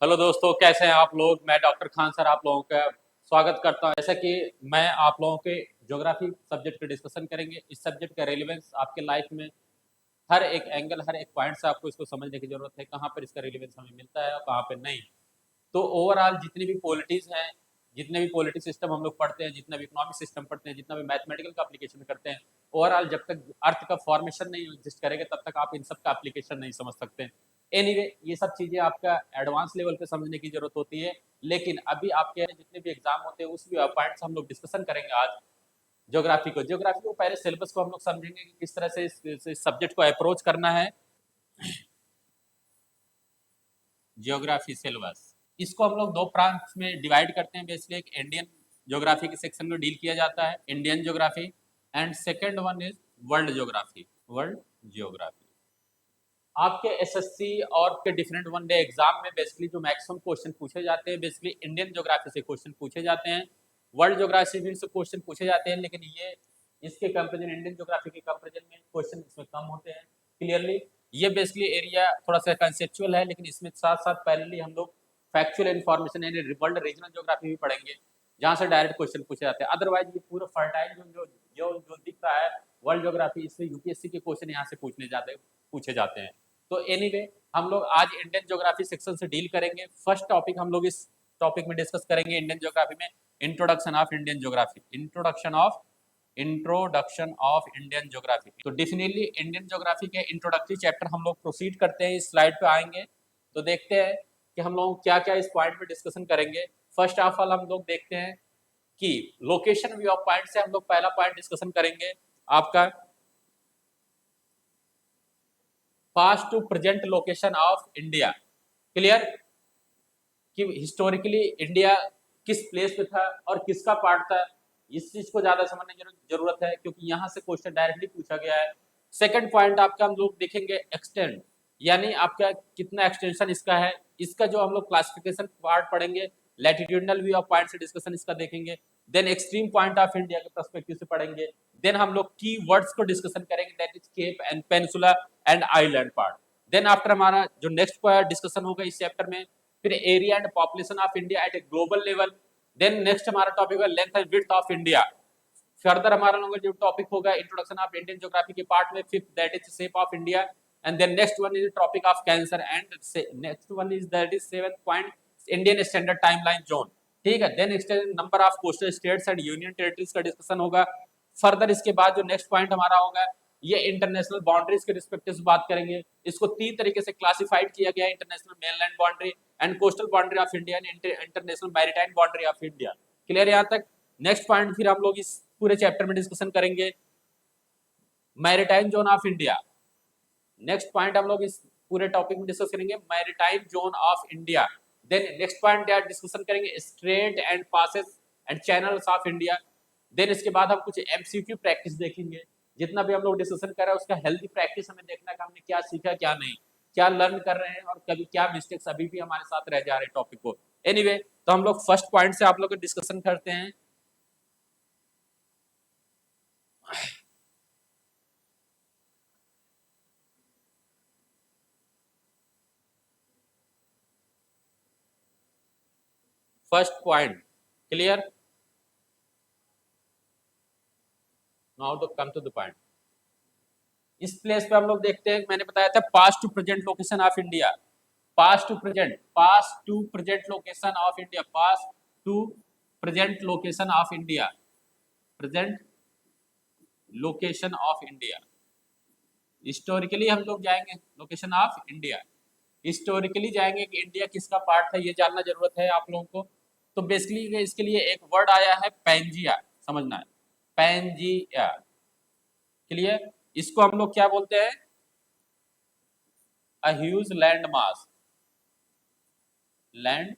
Hello दोस्तों, कैसे हैं आप लोग। मैं डॉक्टर खान सर आप लोगों का स्वागत करता हूं। जैसा कि मैं आप लोगों के ज्योग्राफी सब्जेक्ट पे डिस्कशन करेंगे। इस सब्जेक्ट का रेलेवेंस आपके लाइफ में हर एक एंगल, हर एक पॉइंट से आपको इसको समझने की जरूरत है, कहाँ पर इसका रेलेवेंस हमें मिलता है और कहाँ पर नहीं। तो ओवरऑल जितनी भी पॉलिटिक्स हैं, जितने भी पॉलिटिक्स सिस्टम हम लोग पढ़ते हैं, जितना भी इकोनॉमिक सिस्टम पढ़ते हैं, जितना भी मैथमेटिकल का एप्लीकेशन करते हैं, ओवरऑल जब तक अर्थ का फॉर्मेशन नहीं एग्जिस्ट करेगा तब तक आप इन सब का एप्लीकेशन नहीं समझ सकते। एनीवे ये सब चीजें आपका एडवांस लेवल पे समझने की जरूरत होती है। लेकिन अभी आपके जितने भी एग्जाम होते हैं उस भी पॉइंट्स हम लोग डिस्कशन करेंगे आज। ज्योग्राफी को पहले सिलेबस को हम लोग समझेंगे कि किस तरह से इस सब्जेक्ट को अप्रोच करना है। ज्योग्राफी सिलेबस, इसको हम लोग दो ब्रांच में डिवाइड करते हैं। बेसिकली एक इंडियन ज्योग्राफी के सेक्शन में डील किया जाता है, Indian geography, and second one is world geography. World geography आपके एसएससी और के डिफरेंट वन डे एग्जाम में बेसिकली जो मैक्सिमम क्वेश्चन पूछे जाते हैं, बेसिकली इंडियन ज्योग्राफी से क्वेश्चन पूछे जाते हैं। वर्ल्ड ज्योग्राफी से क्वेश्चन पूछे जाते हैं, लेकिन ये इसके कंपेरिजन, इंडियन ज्योग्राफी के कंपेरिजन में क्वेश्चन इसमें कम होते हैं। क्लियरली ये बेसिकली एरिया थोड़ा सा कंसेप्चुअल है, लेकिन इसमें साथ साथ पैरेलली हम लोग फैक्चुअल इन्फॉर्मेशन यानी वर्ल्ड रीजनल ज्योग्राफी भी पढ़ेंगे, जहाँ से डायरेक्ट क्वेश्चन पूछे जाते हैं। अदरवाइज ये पूरा फर्टाइल जो दिख रहा है वर्ल्ड ज्योग्राफी, इसमें यूपीएससी के क्वेश्चन यहाँ से पूछे जाते हैं। तो एनीवे हम लोग आज इंडियन ज्योग्राफी सेक्शन से डील करेंगे। फर्स्ट टॉपिक हम लोग इस टॉपिक में डिस्कस करेंगे इंडियन ज्योग्राफी में, introduction of Indian geography. Introduction of Indian geography. तो डेफिनेटली इंडियन ज्योग्राफी के इंट्रोडक्टरी चैप्टर हम लोग प्रोसीड करते हैं। इस स्लाइड पे आएंगे तो देखते हैं कि हम लोग क्या क्या इस पॉइंट पे डिस्कशन करेंगे। फर्स्ट ऑफ ऑल हम लोग देखते हैं कि लोकेशन व्यू ऑफ पॉइंट से हम लोग पहला पॉइंट डिस्कशन करेंगे आपका past to present location of India. Clear कि हिस्टोरिकली इंडिया किस प्लेस पे था और किसका पार्ट था, इस चीज को ज्यादा समझने की जरूरत है क्योंकि यहाँ से क्वेश्चन डायरेक्टली पूछा गया है। सेकंड पॉइंट आपका हम लोग देखेंगे एक्सटेंड, यानी आपका कितना एक्सटेंशन इसका है। इसका जो हम लोग क्लासिफिकेशन पार्ट पढ़ेंगे, लैटिट्यूडनल व्यू ऑफ पॉइंट से डिस्कशन इसका देखेंगे। Then extreme point of India के पर्सपेक्टिव से पढ़ेंगे। देन हम लोग की वर्ड्स को डिस्कशन करेंगे, that is cape and peninsula and island part. Then after हमारा जो नेक्स्ट डिस्कशन होगा इस चैप्टर में, फिर area and population of India at a global level. Then next हमारा टॉपिक है length and width of India. Further हमारा लोगों जो टॉपिक होगा इंट्रोडक्शन ऑफ इंडियन ज्योग्राफी के पार्ट में, fifth that is shape of India. And then next one is topic of cancer, and next one is that is seventh point Indian standard timeline zone. ठीक है, then extend number of coastal states and union territories का discussion होगा। Further इसके बाद जो next point हमारा होगा ये इंटरनेशनल बाउंड्रीज के रिस्पेक्टिव से बात करेंगे। इसको तीन तरीके से क्लासिफाइड किया गया है, international mainland boundary and coastal boundary of India and international maritime boundary of India. Clear यहाँ तक। नेक्स्ट पॉइंट फिर हम लोग इस पूरे चैप्टर में डिस्कशन करेंगे maritime zone of India. Next point हम लोग इस पूरे टॉपिक में डिस्कस करेंगे maritime zone of India. Then next point discussion करेंगे strait and passes and channels of India. Then इसके बाद हम कुछ एमसीक्यू प्रैक्टिस देखेंगे। जितना भी हम लोग डिस्कशन कर रहे हैं उसका हेल्थी प्रैक्टिस हमें देखना है कि हमने क्या सीखा क्या नहीं, क्या लर्न कर रहे हैं और कभी क्या मिस्टेक्स अभी भी हमारे साथ रह जा रहे हैं टॉपिक को। एनीवे तो हम लोग फर्स्ट पॉइंट से आप लोग डिस्कशन करते हैं। First point clear, now to come to the point. इस प्लेस पे हम लोग देखते हैं, मैंने बताया था past to present location of India. Past to present location of India, past to present location of India, present location of India. Historically हम लोग जाएंगे लोकेशन ऑफ इंडिया, हिस्टोरिकली जाएंगे कि इंडिया किसका पार्ट था, ये जानना जरूरत है आप लोगों को। तो बेसिकली इसके लिए एक वर्ड आया है पैंजिया, समझना है पैंजिया। क्लियर, इसको हम लोग क्या बोलते हैं, a huge land mass, land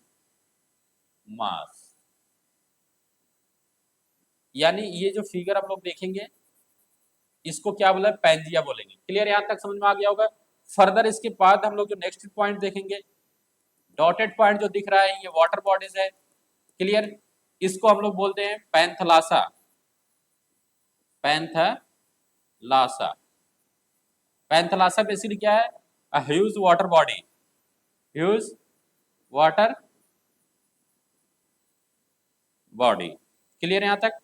mass। यानी ये जो फिगर हम लोग देखेंगे इसको क्या बोला, पैंजिया बोलेंगे। क्लियर, यहां तक समझ में आ गया होगा। फर्दर इसके बाद हम लोग जो नेक्स्ट पॉइंट देखेंगे, डॉटेड पॉइंट जो दिख रहा है ये वाटर बॉडीज है। क्लियर, इसको हम लोग बोलते हैं पैंथलासा, पैंथलासा। पैंथलासा बेसिकली क्या है, a huge water body, huge water body. Clear यहां तक?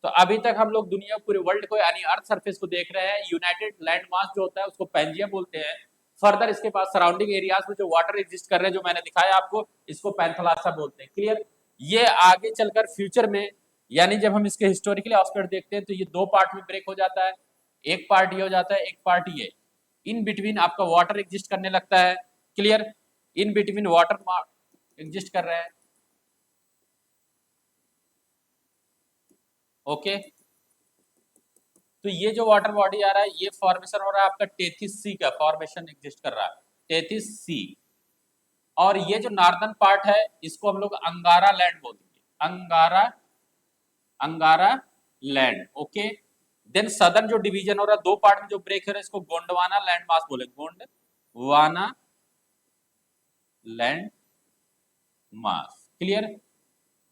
तो अभी तक हम लोग दुनिया पूरे वर्ल्ड को यानी अर्थ सरफेस को देख रहे हैं। यूनाइटेड लैंड मास जो होता है उसको पैंजिया बोलते हैं। फर्दर इसके पास सराउंडिंग एरियाज में जो वाटर एग्जिस्ट कर रहे हैं, जो मैंने दिखाया आपको, इसको पैंथलासा बोलते हैं। क्लियर? ये आगे चलकर फ्यूचर में, यानी जब हम इसके हिस्टोरिकली एस्पेक्ट देखते हैं तो ये दो पार्ट में ब्रेक हो जाता है। एक पार्ट ये हो जाता है, एक पार्ट ये। इन बिटवीन आपका वाटर एग्जिस्ट करने लगता है। Clear? In between water exist कर रहा है। ओके, तो ये जो वाटर बॉडी आ रहा है, ये फॉर्मेशन हो रहा है आपका टेथिस सी का फॉर्मेशन एग्जिस्ट कर रहा है, टेथिस सी। और ये जो नॉर्दर्न पार्ट है इसको हम लोग अंगारा लैंड बोलेंगे, Angara, Angara land. Okay, then southern जो डिवीजन हो रहा है, दो पार्ट में जो ब्रेक हो रहा है, इसको गोंडवाना लैंड मास बोलेंगे, गोंडवाना लैंड मास। क्लियर?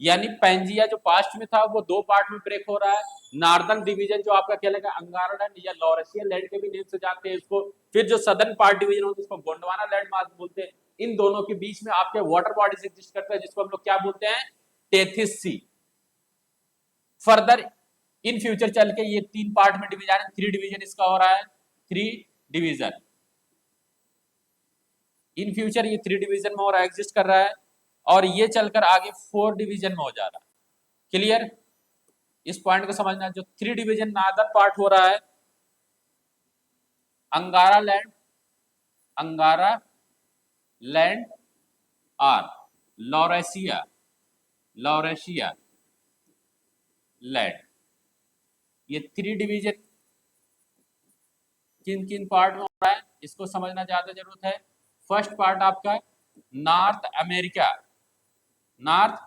यानी पैंजिया जो पास्ट में था वो दो पार्ट में ब्रेक हो रहा है। नॉर्दर्न डिवीजन जो आपका कहलाएगा अंगारा लैंड या लॉरेशिया लैंड के भी नेम से जानते हैं इसको। फिर जो सदर्न पार्ट डिवीजन होता है उसको गोंडवाना लैंड मास बोलते हैं। इन दोनों के बीच में आपके वाटर बॉडीज एग्जिस्ट करते हैं जिसको हम लोग क्या बोलते हैं, Tethys sea. Further in future चल के ये तीन पार्ट में डिवीजन है, थ्री डिवीजन इसका हो रहा है, थ्री डिवीजन। इन फ्यूचर ये थ्री डिवीजन में हो रहा है, एग्जिस्ट कर रहा है। और ये चलकर आगे फोर डिवीजन में हो जा रहा है। क्लियर? इस पॉइंट को समझना, जो थ्री डिवीजन नॉर्दर्न पार्ट हो रहा है, अंगारा लैंड, अंगारा लैंड और लॉरेशिया, लॉरेशिया लैंड। ये थ्री डिवीजन किन किन पार्ट में हो रहा है इसको समझना ज्यादा जरूरत है। फर्स्ट पार्ट आपका North America, North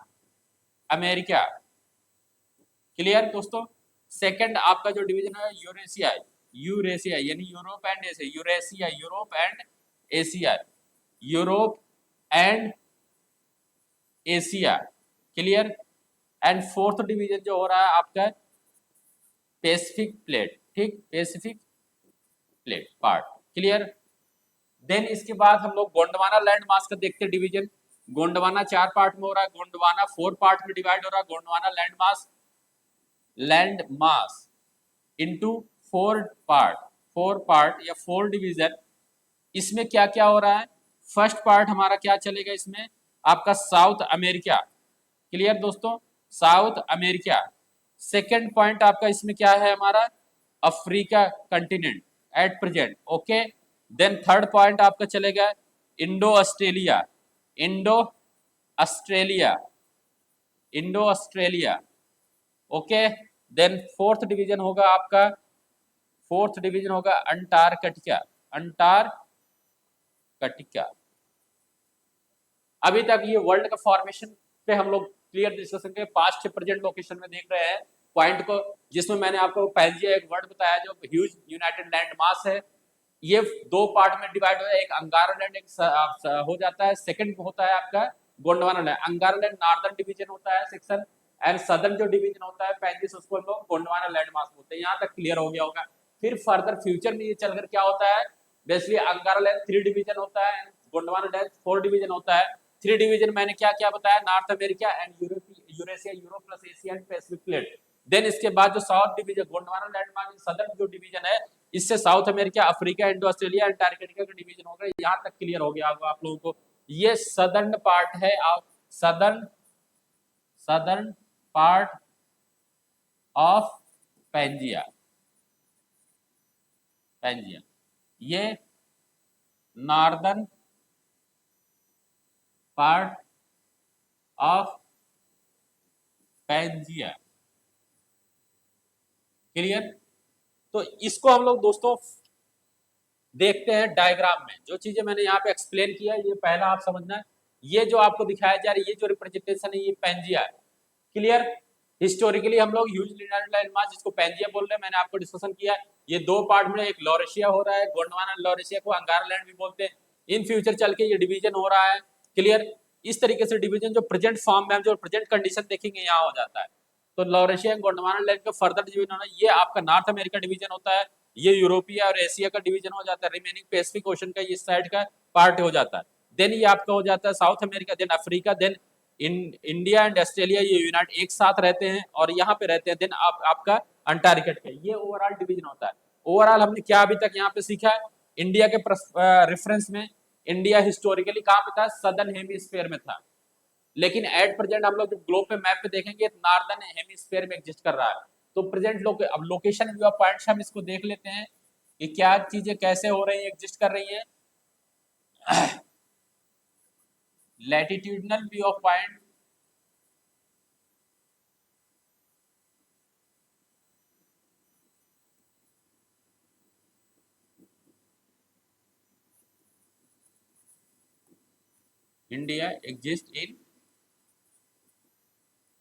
America. Clear दोस्तों? सेकंड आपका जो डिवीजन है यूरेशिया, यूरेशिया यानी Europe and Asia, Eurasia Europe and Asia, Europe and Asia. Clear? And fourth division जो हो रहा है आपका पैसिफिक प्लेट, ठीक, Pacific plate part. Clear? Then इसके बाद हम लोग गोंडवाना लैंड मास का देखते हैं डिवीजन। गोंडवाना चार पार्ट में हो रहा है, गोंडवाना फोर पार्ट में डिवाइड हो रहा है। गोंडवाना लैंड मास, land mass into four part, four part या फोर डिवीजन। इसमें क्या क्या हो रहा है? फर्स्ट पार्ट हमारा क्या चलेगा इसमें, आपका साउथ अमेरिका। क्लियर दोस्तों? South America. सेकेंड पॉइंट आपका इसमें क्या है हमारा, Africa continent at present. Okay, then third point आपका चलेगा Indo Australia, Indo Australia, Indo Australia. Okay, then fourth division होगा आपका, फोर्थ डिवीजन होगा अंटार्कटिका, अंटार्कटिका। अभी तक ये वर्ल्ड का फॉर्मेशन पे हम लोग क्लियर डिस्कशन के पास्ट से प्रेजेंट लोकेशन में देख रहे हैं पॉइंट को, जिसमें मैंने आपको पैंजिया एक वर्ड बताया जो ह्यूज यूनाइटेड लैंड मास है। ये दो पार्ट में डिवाइड हो जाए, एक अंगारा लैंड एक हो जाता है, सेकंड होता है आपका गोंडवाना लैंड। अंगारा लैंड नॉर्दर्न डिवीजन होता है सेक्शन, एंड सदर्न जो डिवीजन होता है पैंतीस, उसको हम लोग गोंडवाना लैंड मास बोलते हैं। यहाँ तक क्लियर हो गया होगा। फिर फर्दर फ्यूचर में ये चलकर क्या होता है, बेसिकली अंगारा लैंड थ्री डिवीजन होता है, गोंडवाना लैंड फोर डिवीजन होता है। थ्री डिवीजन मैंने क्या क्या बताया, North America and Eurasia, Europe plus Asia and Pacific plate. Then इसके बाद जो south division Gondwana land mass southern जो डिवीजन है, इससे South America, Africa, Indo Australia, Antarctica का डिवीजन होगा। यहाँ तक क्लियर हो गया होगा आप लोगों को। ये सदर्न पार्ट है, southern, southern part of Pangaea, Pangaea. ये northern part of Pangaea. Clear? तो इसको हम लोग दोस्तों देखते हैं डायग्राम में। जो चीजें मैंने यहाँ पे एक्सप्लेन किया ये पहला आप समझना है। ये जो आपको दिखाया जा रहा है, ये जो रिप्रेजेंटेशन है, ये पैंजिया है। क्लियर? हिस्टोरिकली हम लोग ह्यूज लैंड मास जिसको पैंजिया बोल रहे हैं, मैंने आपको डिस्कशन किया। ये दो पार्ट में, एक लॉरेशिया हो रहा है, गोंडवाना लॉरेशिया को अंगारा लैंड भी बोलते हैं। इन फ्यूचर चल के ये डिवीजन हो रहा है। क्लियर? इस तरीके से डिवीजन जो प्रेजेंट फॉर्म में, जो प्रेजेंट कंडीशन देखेंगे यहाँ हो जाता है। तो लॉरेशिया गोंडवाना लैंड का फर्दर डिवीजन होना, ये आपका नॉर्थ अमेरिका डिवीजन होता है, ये यूरोपिया और एशिया का डिवीजन हो जाता है। रिमेनिंग पैसिफिक ओशन का इस साइड का पार्ट हो जाता है। देन ये आपका हो जाता है South America, then Africa, then India and Australia ये यूनाइट एक साथ रहते हैं और यहाँ पे रहते हैं, देन आपका अंटार्कटिका। ये ओवरऑल डिवीजन होता है। ओवरऑल हमने क्या अभी तक यहाँ पे सीखा है? इंडिया के रेफरेंस में इंडिया हिस्टोरिकली कहाँ पे था? सदर्न हेमिस्फीयर में था, लेकिन एट प्रेजेंट हम लोग ग्लोब पे मैप पे देखेंगे नॉर्दर्न हेमिस्फीयर में एग्जिस्ट कर रहा है। तो प्रेजेंट अब लोकेशन व्यू पॉइंट्स हम इसको देख लेते हैं कि क्या चीजें कैसे हो रही है, एग्जिस्ट कर रही है। Latitudinal view of point, India exist in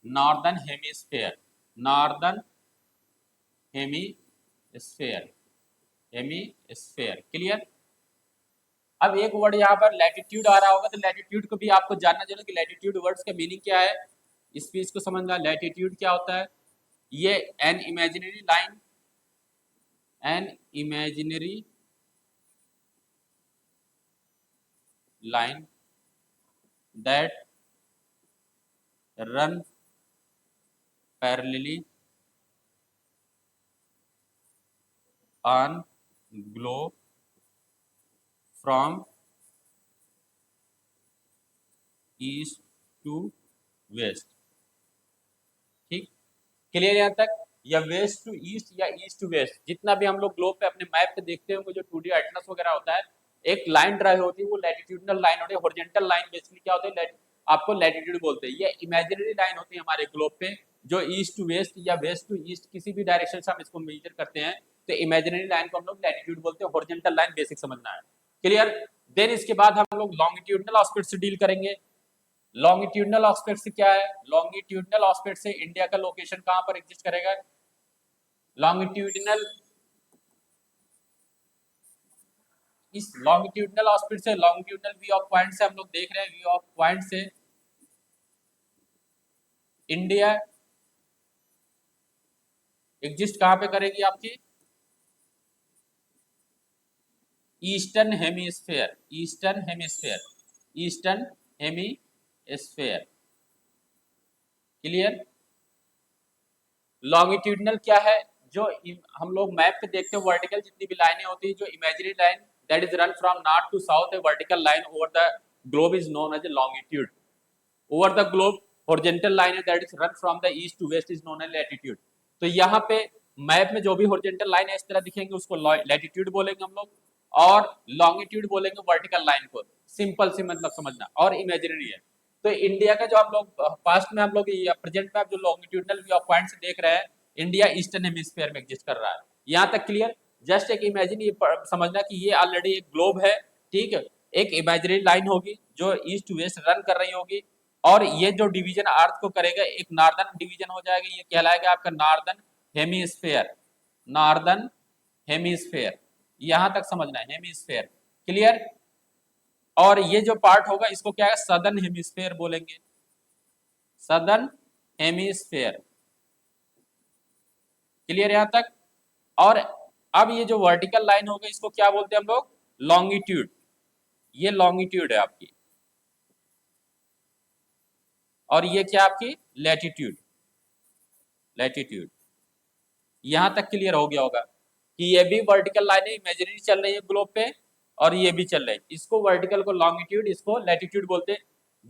northern hemisphere, northern hemisphere, hemisphere. Clear? अब एक वर्ड यहाँ पर लैटिट्यूड आ रहा होगा, तो लैटिट्यूड को भी आपको जानना चाहिए कि लैटिट्यूड वर्ड्स का मीनिंग क्या है। इस चीज को समझना, लैटिट्यूड क्या होता है? ये an imaginary line, an imaginary line that run parallelly on globe from east to west. ठीक, क्लियर यहाँ तक? या वेस्ट टू ईस्ट या ईस्ट टू वेस्ट, जितना भी हम लोग ग्लोब पे अपने मैप पे देखते होंगे जो 2D एटलस वगैरह होता है, एक लाइन ड्राइव होती है, वो लैटिट्यूडनल लाइन होती है। हॉरिजॉन्टल लाइन बेसिकली क्या होती है? आपको लैटिट्यूड बोलते हैं। ये इमेजिनरी लाइन होती है हमारे ग्लोब पे, जो ईस्ट टू वेस्ट या वेस्ट टू ईस्ट किसी भी डायरेक्शन से हम इसको मेजर करते हैं, तो इमेजिनरी लाइन को हम लोग लैटिट्यूड बोलते हैं। हॉरिजॉन्टल लाइन बेसिक समझना है। क्लियर? देन इसके बाद हम लोग लॉन्गिट्यूडनल एस्पेक्ट से डील करेंगे। लॉन्गिट्यूडनल एस्पेक्ट से क्या है? लॉन्गिट्यूडनल एस्पेक्ट से इंडिया का लोकेशन कहां पर एग्जिस्ट करेगा? लॉन्गिट्यूडनल, इस लॉन्गिट्यूडनल एस्पेक्ट से, लॉन्गिट्यूडनल व्यू ऑफ पॉइंट से हम लोग देख रहे हैं, व्यू ऑफ पॉइंट से इंडिया एग्जिस्ट कहां पे करेगी? आपकी eastern hemisphere, eastern hemisphere, eastern hemisphere. Clear? Longitudinal क्या है? जो हम लोग मैप पे देखते हैं वर्टिकल जितनी भी लाइनें होती है, जो imaginary line that is run from north to south, a vertical line over the globe is known as a longitude. Over the globe horizontal line है that is run from the east to west is known as latitude. तो यहाँ पे map में जो भी horizontal line है इस तरह दिखेंगे उसको लैटिट्यूड बोलेंगे हम लोग, और लॉन्गिट्यूड बोलेंगे वर्टिकल लाइन को। सिंपल सी मतलब समझना, और इमेजिनरी है। तो इंडिया का जो हम लोग पास्ट में हम लोग प्रेजेंट में जो लॉन्गिट्यूडनल व्यू ऑफ पॉइंट से देख रहे हैं, इंडिया ईस्टर्न हेमिस्फीयर में एग्जिस्ट कर रहा है। यहाँ तक क्लियर? जस्ट एक इमेजिन ये समझना कि ये ऑलरेडी एक ग्लोब है। ठीक है, एक इमेजिनरी लाइन होगी जो ईस्ट टू वेस्ट रन कर रही होगी, और ये जो डिवीजन अर्थ को करेगा एक नॉर्दर्न डिवीजन हो जाएगा, ये कहलाएगा आपका नॉर्दर्न हेमिस्फीयर, नॉर्दर्न हेमिस्फीयर। यहां तक समझना है, हेमिस्फीयर। क्लियर? और ये जो पार्ट होगा इसको क्या है? सदर्न हेमिस्फीयर बोलेंगे, सदर्न हेमिस्फीयर। क्लियर यहां तक? और अब ये जो वर्टिकल लाइन होगी इसको क्या बोलते हैं हम लोग? लॉन्गिट्यूड। ये लॉन्गिट्यूड है आपकी, और ये क्या आपकी? Latitude, latitude. यहां तक क्लियर हो गया होगा कि ये भी वर्टिकल लाइनें इमेजिनरी चल रही है ग्लोब पे, और ये भी चल रही है। इसको वर्टिकल को लॉन्गिट्यूड, इसको लैटिट्यूड बोलते हैं।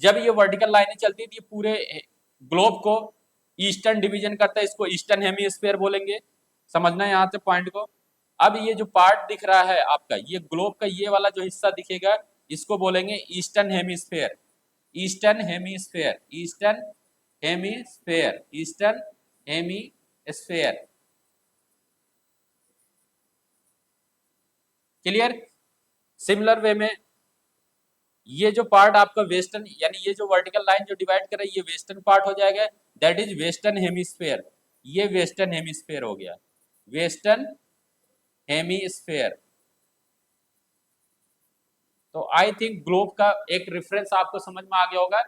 जब ये वर्टिकल लाइनें चलती है तो ये पूरे ग्लोब को ईस्टर्न डिवीजन करता है, इसको ईस्टर्न हेमिस्फीयर बोलेंगे। समझना है यहाँ से पॉइंट को। अब ये जो पार्ट दिख रहा है आपका, ये ग्लोब का ये वाला जो हिस्सा दिखेगा, इसको बोलेंगे eastern hemisphere, eastern hemisphere, eastern hemisphere, eastern hemisphere. Clear? Similar way में ये जो पार्ट आपका वेस्टर्न, यानी ये जो वर्टिकल लाइन जो डिवाइड कर रही है, ये वेस्टर्न पार्ट हो जाएगा, दैट इज वेस्टर्न हेमिस्फीयर। ये वेस्टर्न हेमिस्फीयर हो गया, वेस्टर्न हेमिस्फीयर। तो आई थिंक ग्लोब का एक रेफरेंस आपको समझ में आ गया होगा।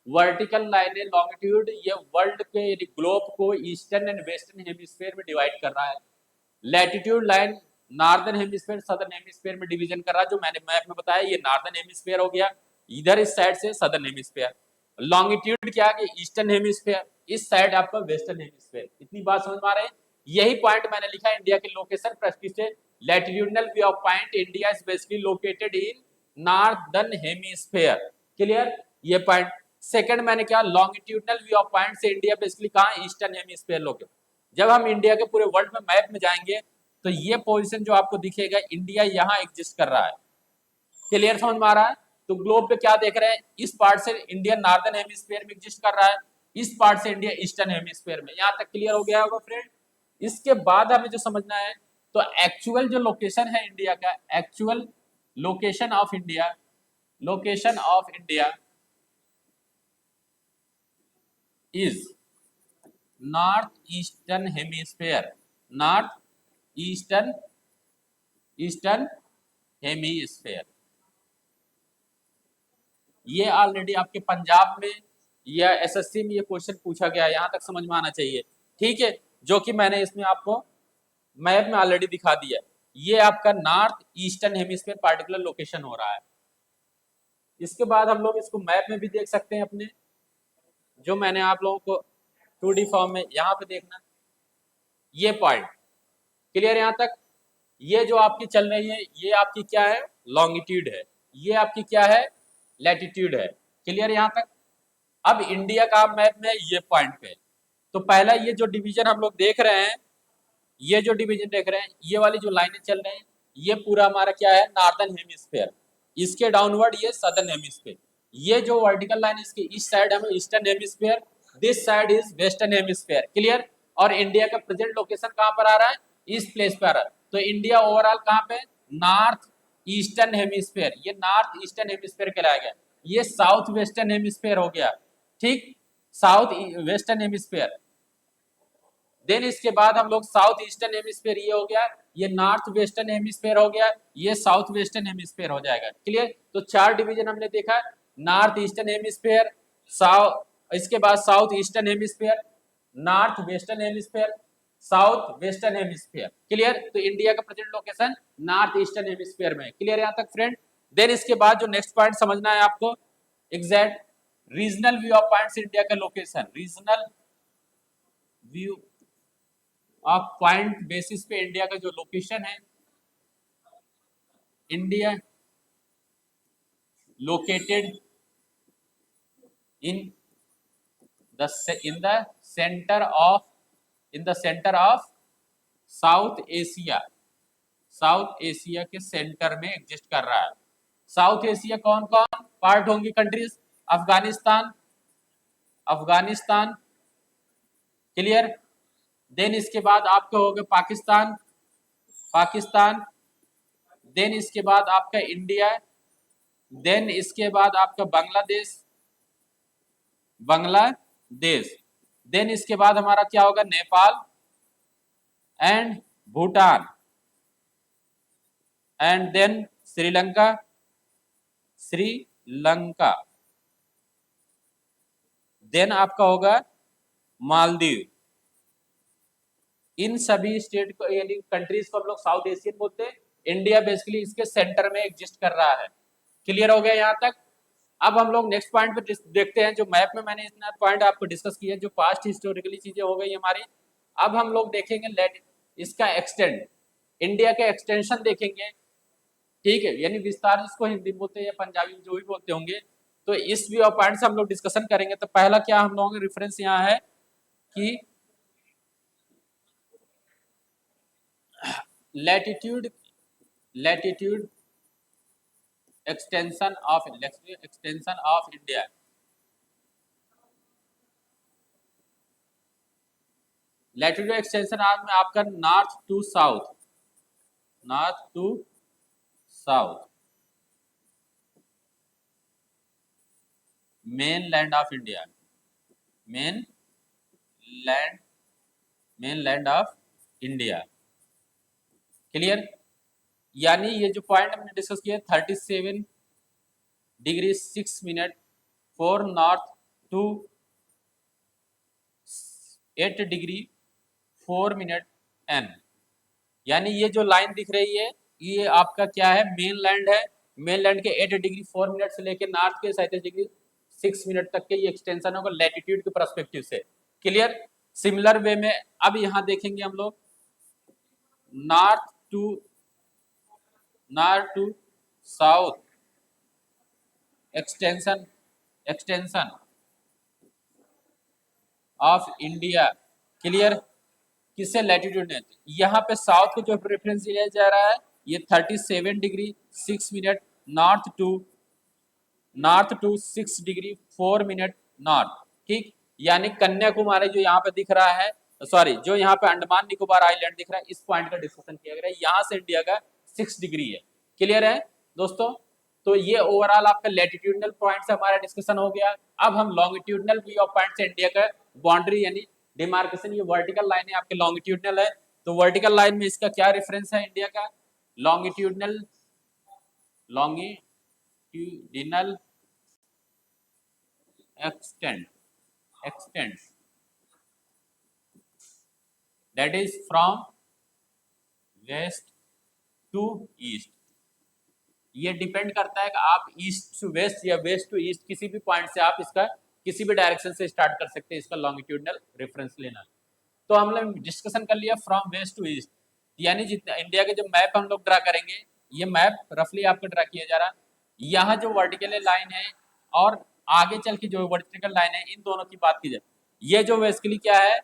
वर्टिकल लाइन लॉन्गिट्यूड ये वर्ल्ड के ग्लोब को ईस्टर्न एंड वेस्टर्न हेमिस्फीयर में डिवाइड कर रहा है। Latitude line northern hemisphere southern hemisphere में डिवीजन कर रहा है, जो मैंने मैप में बताया ये नॉर्दर्न हेमिस्फीयर हो गया। इधर इस साइड से सदर्न हेमिस्फेयर, लॉन्गिट्यूड क्या है कि ईस्टर्न हेमिस्फेयर, इस साइड आपका वेस्टर्न हेमिस्फेयर। इतनी बात समझ में आ रही है? यही पॉइंट मैंने लिखा है इंडिया के लोकेशन प्रस्क्रिप्ट से, latitudinal view of point India is basically located in northern hemisphere. Clear? ये पॉइंट। सेकंड मैंने क्या, लॉन्गिट्यूडनल व्यू ऑफ पॉइंट से इंडिया बेसिकली कहाँ, ईस्टर्न हेमिस्फेयर लोकेटेड। जब हम इंडिया के पूरे वर्ल्ड में मैप में जाएंगे तो ये पोजीशन जो आपको दिखेगा, इंडिया यहाँ एग्जिस्ट कर रहा है। क्लियर समझ में आ रहा है? तो ग्लोब पे क्या देख रहे हैं, इस पार्ट से इंडिया नॉर्दर्न हेमिस्फीयर में एग्जिस्ट कर रहा है, इस पार्ट से इंडिया ईस्टर्न हेमिस्फीयर में। यहां तक क्लियर हो गया होगा फ्रेंड? इसके बाद हमें जो समझना है, तो एक्चुअल जो लोकेशन है इंडिया का, actual location of India, location of India is north eastern hemisphere, north eastern, eastern hemisphere. ये ऑलरेडी आपके पंजाब में या एसएससी में ये क्वेश्चन पूछा गया है, यहां तक समझ में आना चाहिए। ठीक है, जो कि मैंने इसमें आपको मैप में ऑलरेडी दिखा दिया है। ये आपका north eastern hemisphere particular location हो रहा है। इसके बाद हम लोग इसको मैप में भी देख सकते हैं अपने, जो मैंने आप लोगों को 2D फॉर्म में यहाँ पे देखना, ये पॉइंट क्लियर यहाँ तक। ये जो आपकी चल रही है, ये आपकी क्या है, लॉन्गिट्यूड है, ये आपकी क्या है, लैटिट्यूड है। क्लियर यहाँ तक? अब इंडिया का मैप में ये पॉइंट पे, तो पहला ये जो डिवीजन हम लोग देख रहे हैं, ये जो डिवीजन देख रहे हैं, ये वाली जो लाइनें चल रही हैं, ये पूरा हमारा क्या है, नॉर्दर्न हेमिस्फीयर। इसके डाउनवर्ड ये सदर्न हेमिस्फीयर। ये जो वर्टिकल लाइन इसकी इस साइड हमें eastern hemisphere, this side is western hemisphere. Clear? और इंडिया का प्रेजेंट लोकेशन कहाँ पर आ रहा है, इस प्लेस पर आ रहा है। तो इंडिया ओवरऑल कहाँ पे, नॉर्थ ईस्टर्न हेमिस्फीयर, ये नॉर्थ ईस्टर्न हेमिस्फीयर कहलाएगा। ये साउथ वेस्टर्न हेमिस्फीयर हो गया। ठीक, साउथ वेस्टर्न हेमिस्फीयर। देन इसके बाद हम लोग साउथ ईस्टर्न हेमिस्फीयर, ये हो गया, ये नॉर्थ वेस्टर्न हेमिस्फीयर हो गया, ये साउथ वेस्टर्न हेमिस्फीयर हो जाएगा। क्लियर? तो चार डिवीजन हमने देखा, नॉर्थ ईस्टर्न हेमिस्फीयर, साउथ, इसके बाद south eastern hemisphere, north western hemisphere, south western hemisphere. Clear? तो इंडिया का present location north eastern hemisphere में। क्लियर यहाँ तक फ्रेंड? देन इसके बाद जो नेक्स्ट पॉइंट समझना है आपको, exact regional view of points India का location, regional view of point basis पे इंडिया का जो लोकेशन है, India located in the centre of, in the centre of South Asia, South Asia के सेंटर में एग्जिस्ट कर रहा है। साउथ एशिया कौन कौन पार्ट होंगी countries, Afghanistan, Afghanistan. Clear? Then इसके बाद आपका हो गया पाकिस्तान, पाकिस्तान। देन इसके बाद आपका इंडिया, देन इसके बाद आपका बांग्लादेश, बांग्लादेश। देन इसके बाद हमारा क्या होगा, Nepal and Bhutan, and then Sri Lanka, Sri Lanka. Then आपका होगा मालदीव। इन सभी स्टेट को यानी कंट्रीज को हम लोग साउथ एशियन बोलते हैं। इंडिया बेसिकली इसके सेंटर में एग्जिस्ट कर रहा है। क्लियर हो गया यहाँ तक? अब हम लोग नेक्स्ट पॉइंट पे देखते हैं, जो मैप में मैंने इतना पॉइंट आपको डिस्कस किया, जो पास्ट हिस्टोरिकली चीजें हो गई हमारी। अब हम लोग देखेंगे लेट इसका एक्सटेंड, इंडिया के एक्सटेंशन देखेंगे। ठीक है, यानी विस्तार जिसको हिंदी बोलते हैं या पंजाबी जो भी बोलते होंगे। तो इस व्यू ऑफ पॉइंट से हम लोग डिस्कशन करेंगे। तो पहला क्या हम लोगों का रेफरेंस यहाँ है कि latitude, latitude extension of India, latitude extension आज में आपका north to south, north to south, main land of India, main land, main land of India. Clear? यानी ये जो पॉइंट हमने डिस्कस किया 37 degree 6 minute for north to 8 degree 4 minute N, यानी ये जो लाइन दिख रही है, ये आपका क्या है, मेन लैंड है। मेनलैंड के 8 डिग्री 4 मिनट से लेकर नॉर्थ के 37 डिग्री 6 मिनट तक के ये एक्सटेंशन होगा लैटिट्यूड के परस्पेक्टिव से। क्लियर। सिमिलर वे में अब यहाँ देखेंगे हम लोग north to south extension of India. Clear. किससे लैटिट्यूड है, यहाँ पे साउथ को जो प्रेफरेंस दिया जा रहा है ये 37 degree 6 minute north to 6 degree 4 minute north. ठीक, यानी कन्याकुमारी जो यहाँ पे दिख रहा है, सॉरी जो यहाँ पे अंडमान निकोबार आइलैंड दिख रहा है, इस पॉइंट का डिस्कशन किया गया है। यहाँ से इंडिया का 6 डिग्री है। क्लियर है दोस्तों। तो ये ओवरऑल आपका लैटिट्यूडनल पॉइंट से हमारा डिस्कशन हो गया। अब हम लॉन्गिट्यूडनल व्यू ऑफ पॉइंट से इंडिया का बाउंड्री यानी डिमार्केशन, ये वर्टिकल लाइन है आपके लॉन्गिट्यूडनल है, तो वर्टिकल लाइन में इसका क्या रेफरेंस है इंडिया का, longitudinal extends that is from west to east। ये डिपेंड करता है कि आप ईस्ट टू वेस्ट या वेस्ट टू ईस्ट किसी भी पॉइंट से आप इसका किसी भी डायरेक्शन से स्टार्ट कर सकते हैं इसका लॉन्गिट्यूडनल रेफरेंस लेना। तो हम लोग डिस्कशन कर लिया फ्रॉम वेस्ट टू ईस्ट, यानी जितना इंडिया के जो मैप हम लोग ड्रा करेंगे, ये मैप रफली आपको ड्रा किया जा रहा है। यहाँ जो वर्टिकल लाइन है और आगे चल के जो वर्टिकल लाइन है, इन दोनों की बात की जाए, ये जो बेसिकली क्या है,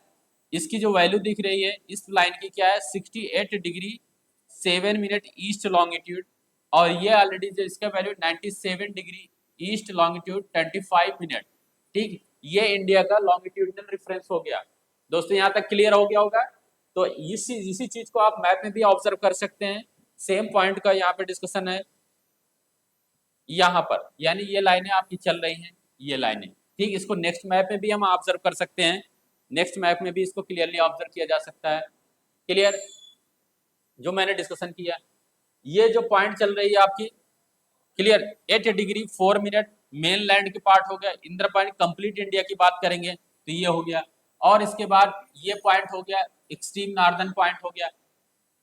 इसकी जो वैल्यू दिख रही है इस लाइन की क्या है 68 डिग्री 7 मिनट ईस्ट लॉन्गिट्यूड, और ये ऑलरेडी जो इसका value 97 degree east longitude 25 minute. ठीक, ये इंडिया का लॉन्गिट्यूडनल रेफरेंस हो गया। दोस्तों यहाँ तक क्लियर हो गया होगा। तो इसी चीज को आप मैप में भी ऑब्जर्व कर सकते हैं। सेम पॉइंट का यहाँ पे डिस्कशन है यहाँ पर, यानी ये लाइनें आपकी चल रही हैं, ये लाइनें। ठीक, इसको नेक्स्ट मैप में भी हम ऑब्जर्व कर सकते हैं, नेक्स्ट मैप में भी इसको क्लियरली ऑब्जर्व किया जा सकता है। क्लियर, जो मैंने डिस्कशन किया, ये जो पॉइंट चल रही है आपकी, clear, 8 degree 4 minute main land के पार्ट हो गया। इंदिरा पॉइंट कंप्लीट इंडिया की बात करेंगे तो ये हो गया, और इसके बाद ये पॉइंट हो गया एक्सट्रीम नॉर्दर्न पॉइंट हो गया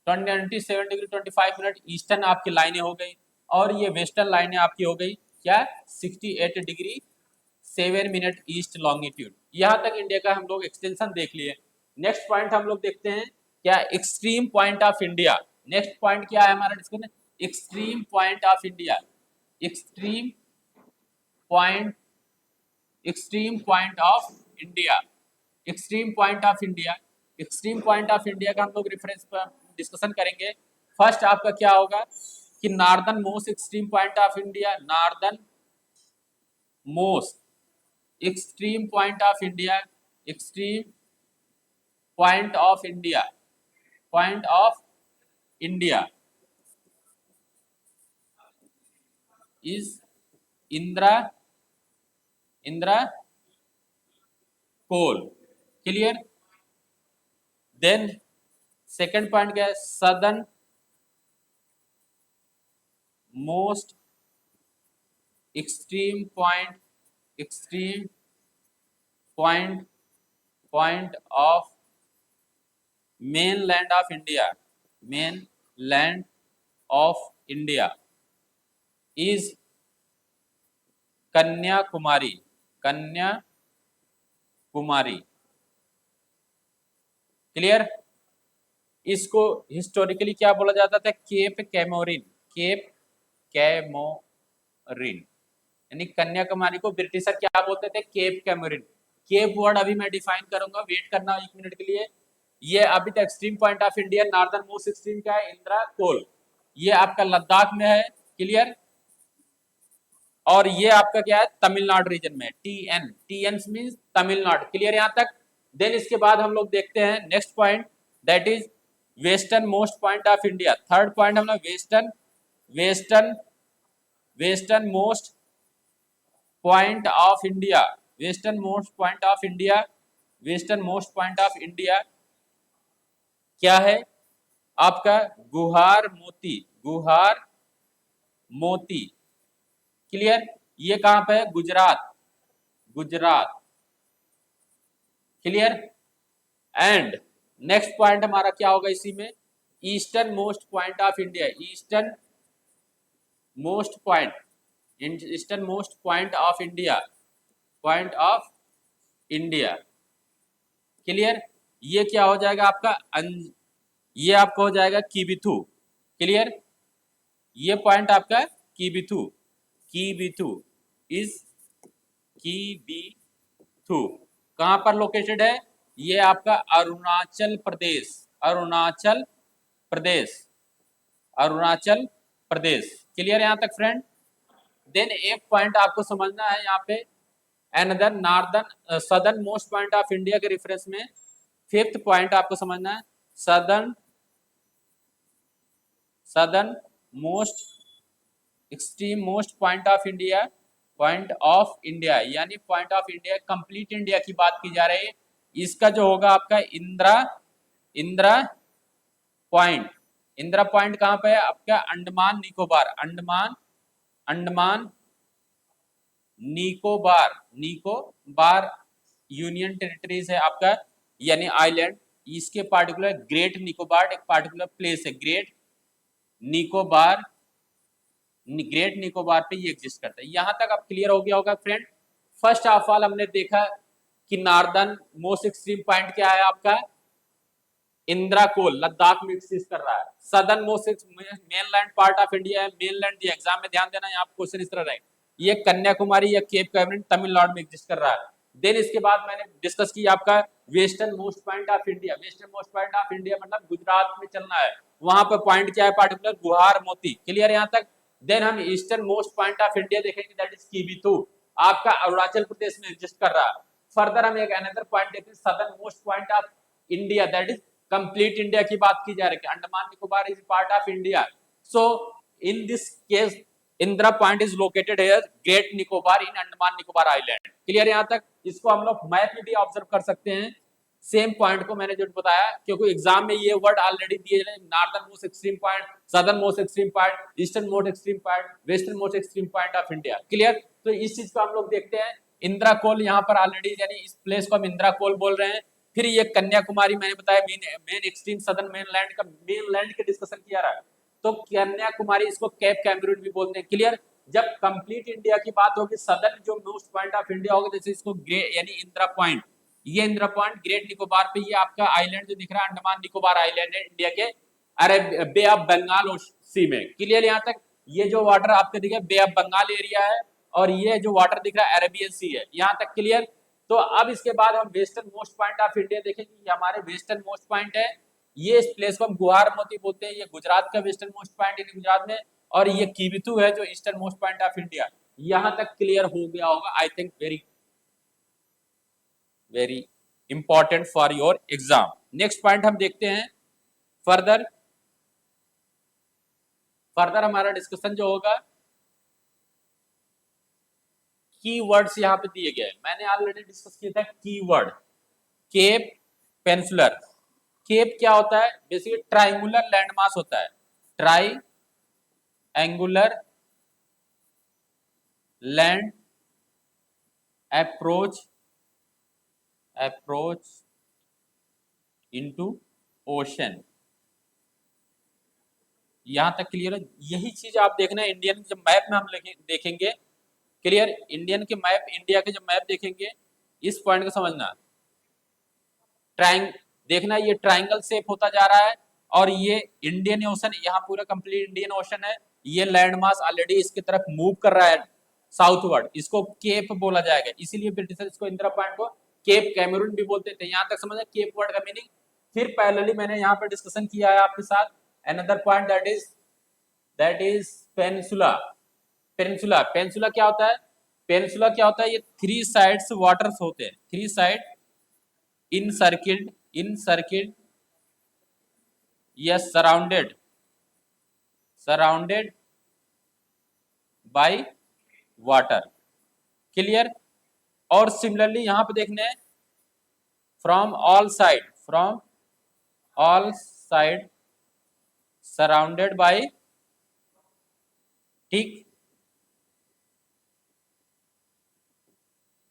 97 डिग्री 25 मिनट ईस्टर्न आपकी लाइनें हो गई, और ये वेस्टर्न लाइनें आपकी हो गई क्या 68 डिग्री 7 मिनट ईस्ट लॉन्गिट्यूड। यहाँ तक इंडिया का हम लोग एक्सटेंशन देख लिए। नेक्स्ट पॉइंट हम लोग देखते हैं क्या, extreme point of India. Next point क्या है हमारा discussion, extreme point of India. Extreme point of India, extreme point of India, extreme point of India का हम लोग रेफरेंस पर डिस्कशन करेंगे। फर्स्ट आपका क्या होगा कि northern most extreme point of India, northern most extreme point of India, extreme point of India, point of India is Indira Col. Clear. Then second point क्या है, southern most extreme point of main land of India, main land of India is Kanyakumari, clear. इसको historically क्या बोला जाता था, cap Comorin, यानी कन्याकुमारी को britisher क्या बोलते थे, केप कैमोरिन। केप वर्ड अभी मैं डिफाइन करूंगा, वेट करना 1 मिनट के लिए। ये अभी तक extreme point of India northern most extreme क्या है, इंदिरा कोल, ये आपका लद्दाख में है। क्लियर। और ये आपका क्या है, तमिलनाडु रीजन में, टीएन मींस तमिलनाडु। क्लियर यहाँ तक। देन इसके बाद हम लोग देखते हैं next point, that is western most point of India. Third point हम लोग western most point of India, western most point of India, western most point of India क्या है आपका, गुहार मोती। क्लियर। ये कहां पे है, Gujarat. Clear. And next point हमारा क्या होगा इसी में, eastern most point of India, eastern most point, eastern most point of India, point of India. Clear? ये क्या हो जाएगा आपका ये आपका हो जाएगा कीबिथु। क्लियर? ये पॉइंट आपका कीबिथु, कीबिथु इज कीबिथु कहां पर लोकेटेड है? ये आपका अरुणाचल प्रदेश, अरुणाचल प्रदेश, अरुणाचल प्रदेश। क्लियर यहां तक फ्रेंड? देन एक पॉइंट आपको समझना है यहाँ पे, another northern southern most point of India के रेफरेंस में फिफ्थ पॉइंट आपको समझना है, southern southern most extreme most point of India, point of India यानी point of India, complete India की बात की जा रही है। इसका जो होगा आपका इंदिरा, इंदिरा पॉइंट। इंदिरा पॉइंट कहां पे है आपका? अंडमान निकोबार, अंडमान, अंडमान निकोबार, निकोबार यूनियन टेरिटरीज है आपका, यानी आइलैंड। इसके पार्टिकुलर ग्रेट निकोबार एक पार्टिकुलर प्लेस है, ग्रेट निकोबार, ग्रेट निकोबार पे ये एग्जिस्ट करता है। यहां तक अब क्लियर हो गया होगा फ्रेंड। फर्स्ट ऑफ ऑल हमने देखा कि नॉर्दर्न मोस्ट एक्सट्रीम पॉइंट क्या है आपका? इंदिरा कोल, लद्दाख में एग्जिस्ट कर रहा है। Southern most mainland part of India है, मेनलैंड दी एग्जाम में ध्यान देना, यहाँ क्वेश्चन इस तरह रहेगा, ये कन्याकुमारी या केप कैमरिन तमिलनाडु में एग्जिस्ट कर रहा है। देन इसके बाद मैंने डिस्कस किया आपका western most point of India, western most point of India मतलब गुजरात में चलना है, वहां पर पॉइंट क्या है पार्टिकुलर? गुहार मोती। क्लियर यहाँ तक? देन हम eastern most point of India देखेंगे, दैट इज कीबिथु, आपका अरुणाचल प्रदेश में एग्जिस्ट कर रहा है। फर्दर हम एक अनदर पॉइंट देखते हैं, southern most point of India, that is complete India की बात की जा रही है, Andaman Nicobar is part of India. So in this case Indira point is located here, great Nicobar in Andaman Nicobar island. Clear यहाँ तक? इसको हम लोग मैप में भी ऑब्जर्व कर सकते हैं, सेम पॉइंट को मैंने जो बताया, क्योंकि एग्जाम में ये वर्ड ऑलरेडी दिए गए, northern most extreme point, southern most extreme point, eastern most extreme point, western most extreme point of India. Clear? तो इस चीज को हम लोग देखते हैं। इंदिरा कोल यहाँ पर ऑलरेडी, यानी इस प्लेस को हम इंदिरा कोल बोल रहे हैं। फिर ये कन्याकुमारी मैंने बताया मेन एक्सट्रीम सदर्न मेनलैंड का, मेनलैंड के डिस्कशन किया रहा है, तो कन्याकुमारी इसको केप कैमरून भी बोलते हैं। क्लियर? जब कंप्लीट इंडिया की बात होगी, सदर्न जो मोस्ट पॉइंट ऑफ इंडिया होगा, जैसे इसको यानी इंदिरा पॉइंट, ये इंदिरा पॉइंट ग्रेट निकोबार पे, ये आपका आइलैंड जो दिख रहा है अंडमान निकोबार आइलैंड है इंडिया के अरब बे ऑफ बंगाल सी में। क्लियर यहाँ तक? ये जो वाटर आपको दिख रहा है बे ऑफ बंगाल एरिया है, और ये जो वाटर दिख रहा है अरेबियन सी है। यहाँ तक क्लियर? तो अब इसके बाद हम western most point of India देखेंगे, ये हमारे वेस्टर्न मोस्ट पॉइंट है, ये इस प्लेस को हम गुहार मोती बोलते हैं, ये गुजरात का वेस्टर्न मोस्ट पॉइंट है गुजरात में, और ये कीबिथु है जो eastern most point of India. यहां तक क्लियर हो गया होगा, I think very very important for your exam. Next point हम देखते हैं फर्दर, फर्दर हमारा डिस्कशन जो होगा, कीवर्ड्स यहाँ पे दिए गए, मैंने ऑलरेडी डिस्कस किया था कीवर्ड। केप पेनिनसुलर, केप क्या होता है? बेसिकली ट्राइंगुलर लैंडमास होता है, try angular land approach, approach into ocean. यहां तक क्लियर है? यही चीज आप देखना है इंडियन जब मैप में हम देखेंगे। क्लियर? इंडियन के मैप, इंडिया के जब मैप देखेंगे, इस पॉइंट को समझना, ट्राइंग देखना, ये ट्राइंगल शेप होता जा रहा है, और ये इंडियन ओशन, यहाँ पूरा कंप्लीट इंडियन ओशन है, ये लैंड मास ऑलरेडी इसकी तरफ मूव कर रहा है साउथवर्ड, इसको केप बोला जाएगा, इसीलिए ब्रिटिशर इसको इंदिरा पॉइंट को केप कैमरून भी बोलते थे। यहाँ तक समझना केप वर्ड का मीनिंग। फिर पैरेलली मैंने यहाँ पर डिस्कशन किया है आपके साथ another point, that is peninsula. Peninsula, peninsula क्या होता है? पेनिनसुला क्या होता है? ये थ्री साइड्स वाटर्स होते हैं, three side encircled, encircled, yes, surrounded, surrounded by water। Clear? और सिमिलरली यहां पे देखने, from all side, from all side surrounded by, ठीक,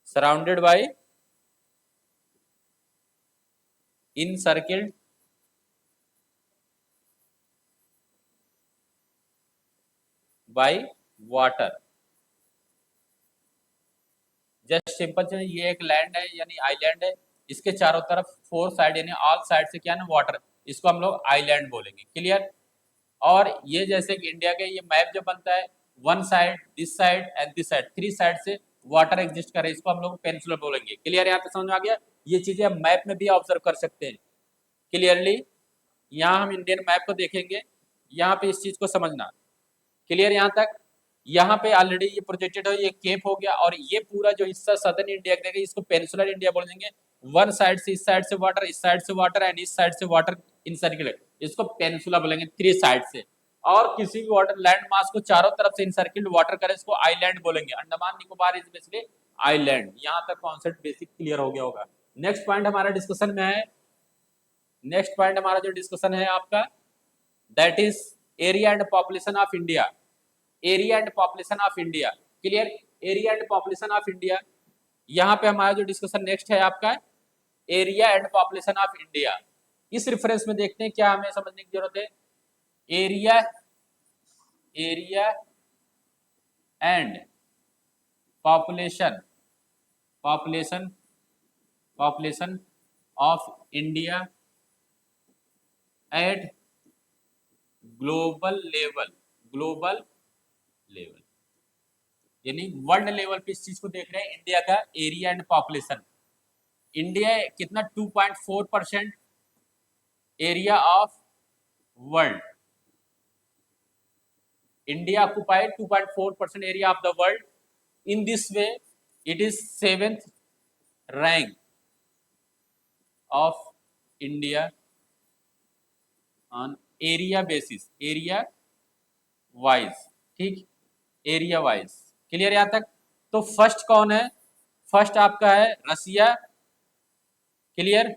surrounded by encircled, by water. Just simple, ये एक लैंड है यानी आइलैंड है, इसके चारों तरफ फोर साइड यानी ऑल साइड से क्या है ना वाटर, इसको हम लोग आइलैंड बोलेंगे। क्लियर। और ये जैसे कि इंडिया के ये मैप जो बनता है, one side, this side and this side, three side से वाटर एग्जिस्ट करे, इसको हम लोग पेनिनसुला बोलेंगे। क्लियर, यहाँ पे समझ में आ गया। ये चीजें हम मैप में भी ऑब्जर्व कर सकते हैं क्लियरली। यहाँ हम इंडियन मैप को देखेंगे, यहाँ पे इस चीज को समझना। क्लियर यहाँ तक। यहाँ पे ऑलरेडी ये प्रोजेक्टेड है, ये केप हो गया, और ये पूरा जो हिस्सा सदर्न इंडिया का इसको पेनिनसुलर इंडिया बोलेंगे। वन साइड से, इस साइड से वाटर, इस साइड से वाटर एंड इस साइड से वाटर इन सर्किल, इसको पेनिनसुला बोलेंगे, थ्री साइड से। और किसी भी वाटर लैंड मास को चारों तरफ से इनसर्किल्ड वाटर करे, इसको आइलैंड बोलेंगे। Andaman Nicobar is basically island. यहाँ तक कॉन्सेप्ट बेसिक क्लियर हो गया होगा। नेक्स्ट पॉइंट हमारा डिस्कशन में है, नेक्स्ट पॉइंट हमारा जो डिस्कशन है आपका, that is area and population of India. Area and population of India. Clear. Area and population of India, यहाँ पे हमारा जो डिस्कशन नेक्स्ट है आपका, area and population of India. इस रेफरेंस में देखते हैं क्या हमें समझने की जरूरत है। Area, area and population, population, population of India eight global level, global level यानी वर्ल्ड लेवल पे इस चीज को देख रहे हैं, इंडिया का एरिया एंड पॉपुलेशन। इंडिया कितना, 2.4% area of world. India occupied 2.4% area of the world. In this way it is 7th rank of India on area basis, area wise. ठीक, एरिया वाइज। क्लियर यहाँ तक। तो first कौन है, first आपका है रसिया। Clear.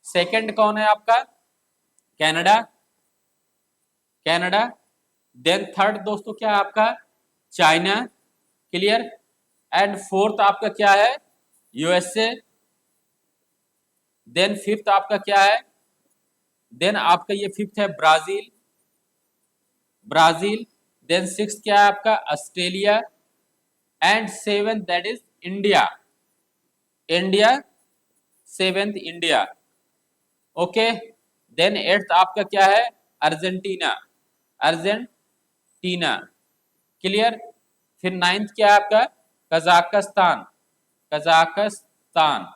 Second कौन है आपका, कनाडा, कनाडा। देन थर्ड दोस्तों क्या है आपका, चाइना। क्लियर। एंड फोर्थ आपका क्या है, यूएसए। देन फिफ्थ आपका क्या है, देन आपका ये फिफ्थ है ब्राजील, ब्राजील। देन सिक्स क्या है आपका, Australia. And seventh that is India, India, seventh India. Okay. Then eighth आपका क्या है, अर्जेंटीना, अर्जेंटीना। क्लियर। फिर नाइन्थ क्या है आपका, कजाकिस्तान, कजाकिस्तान।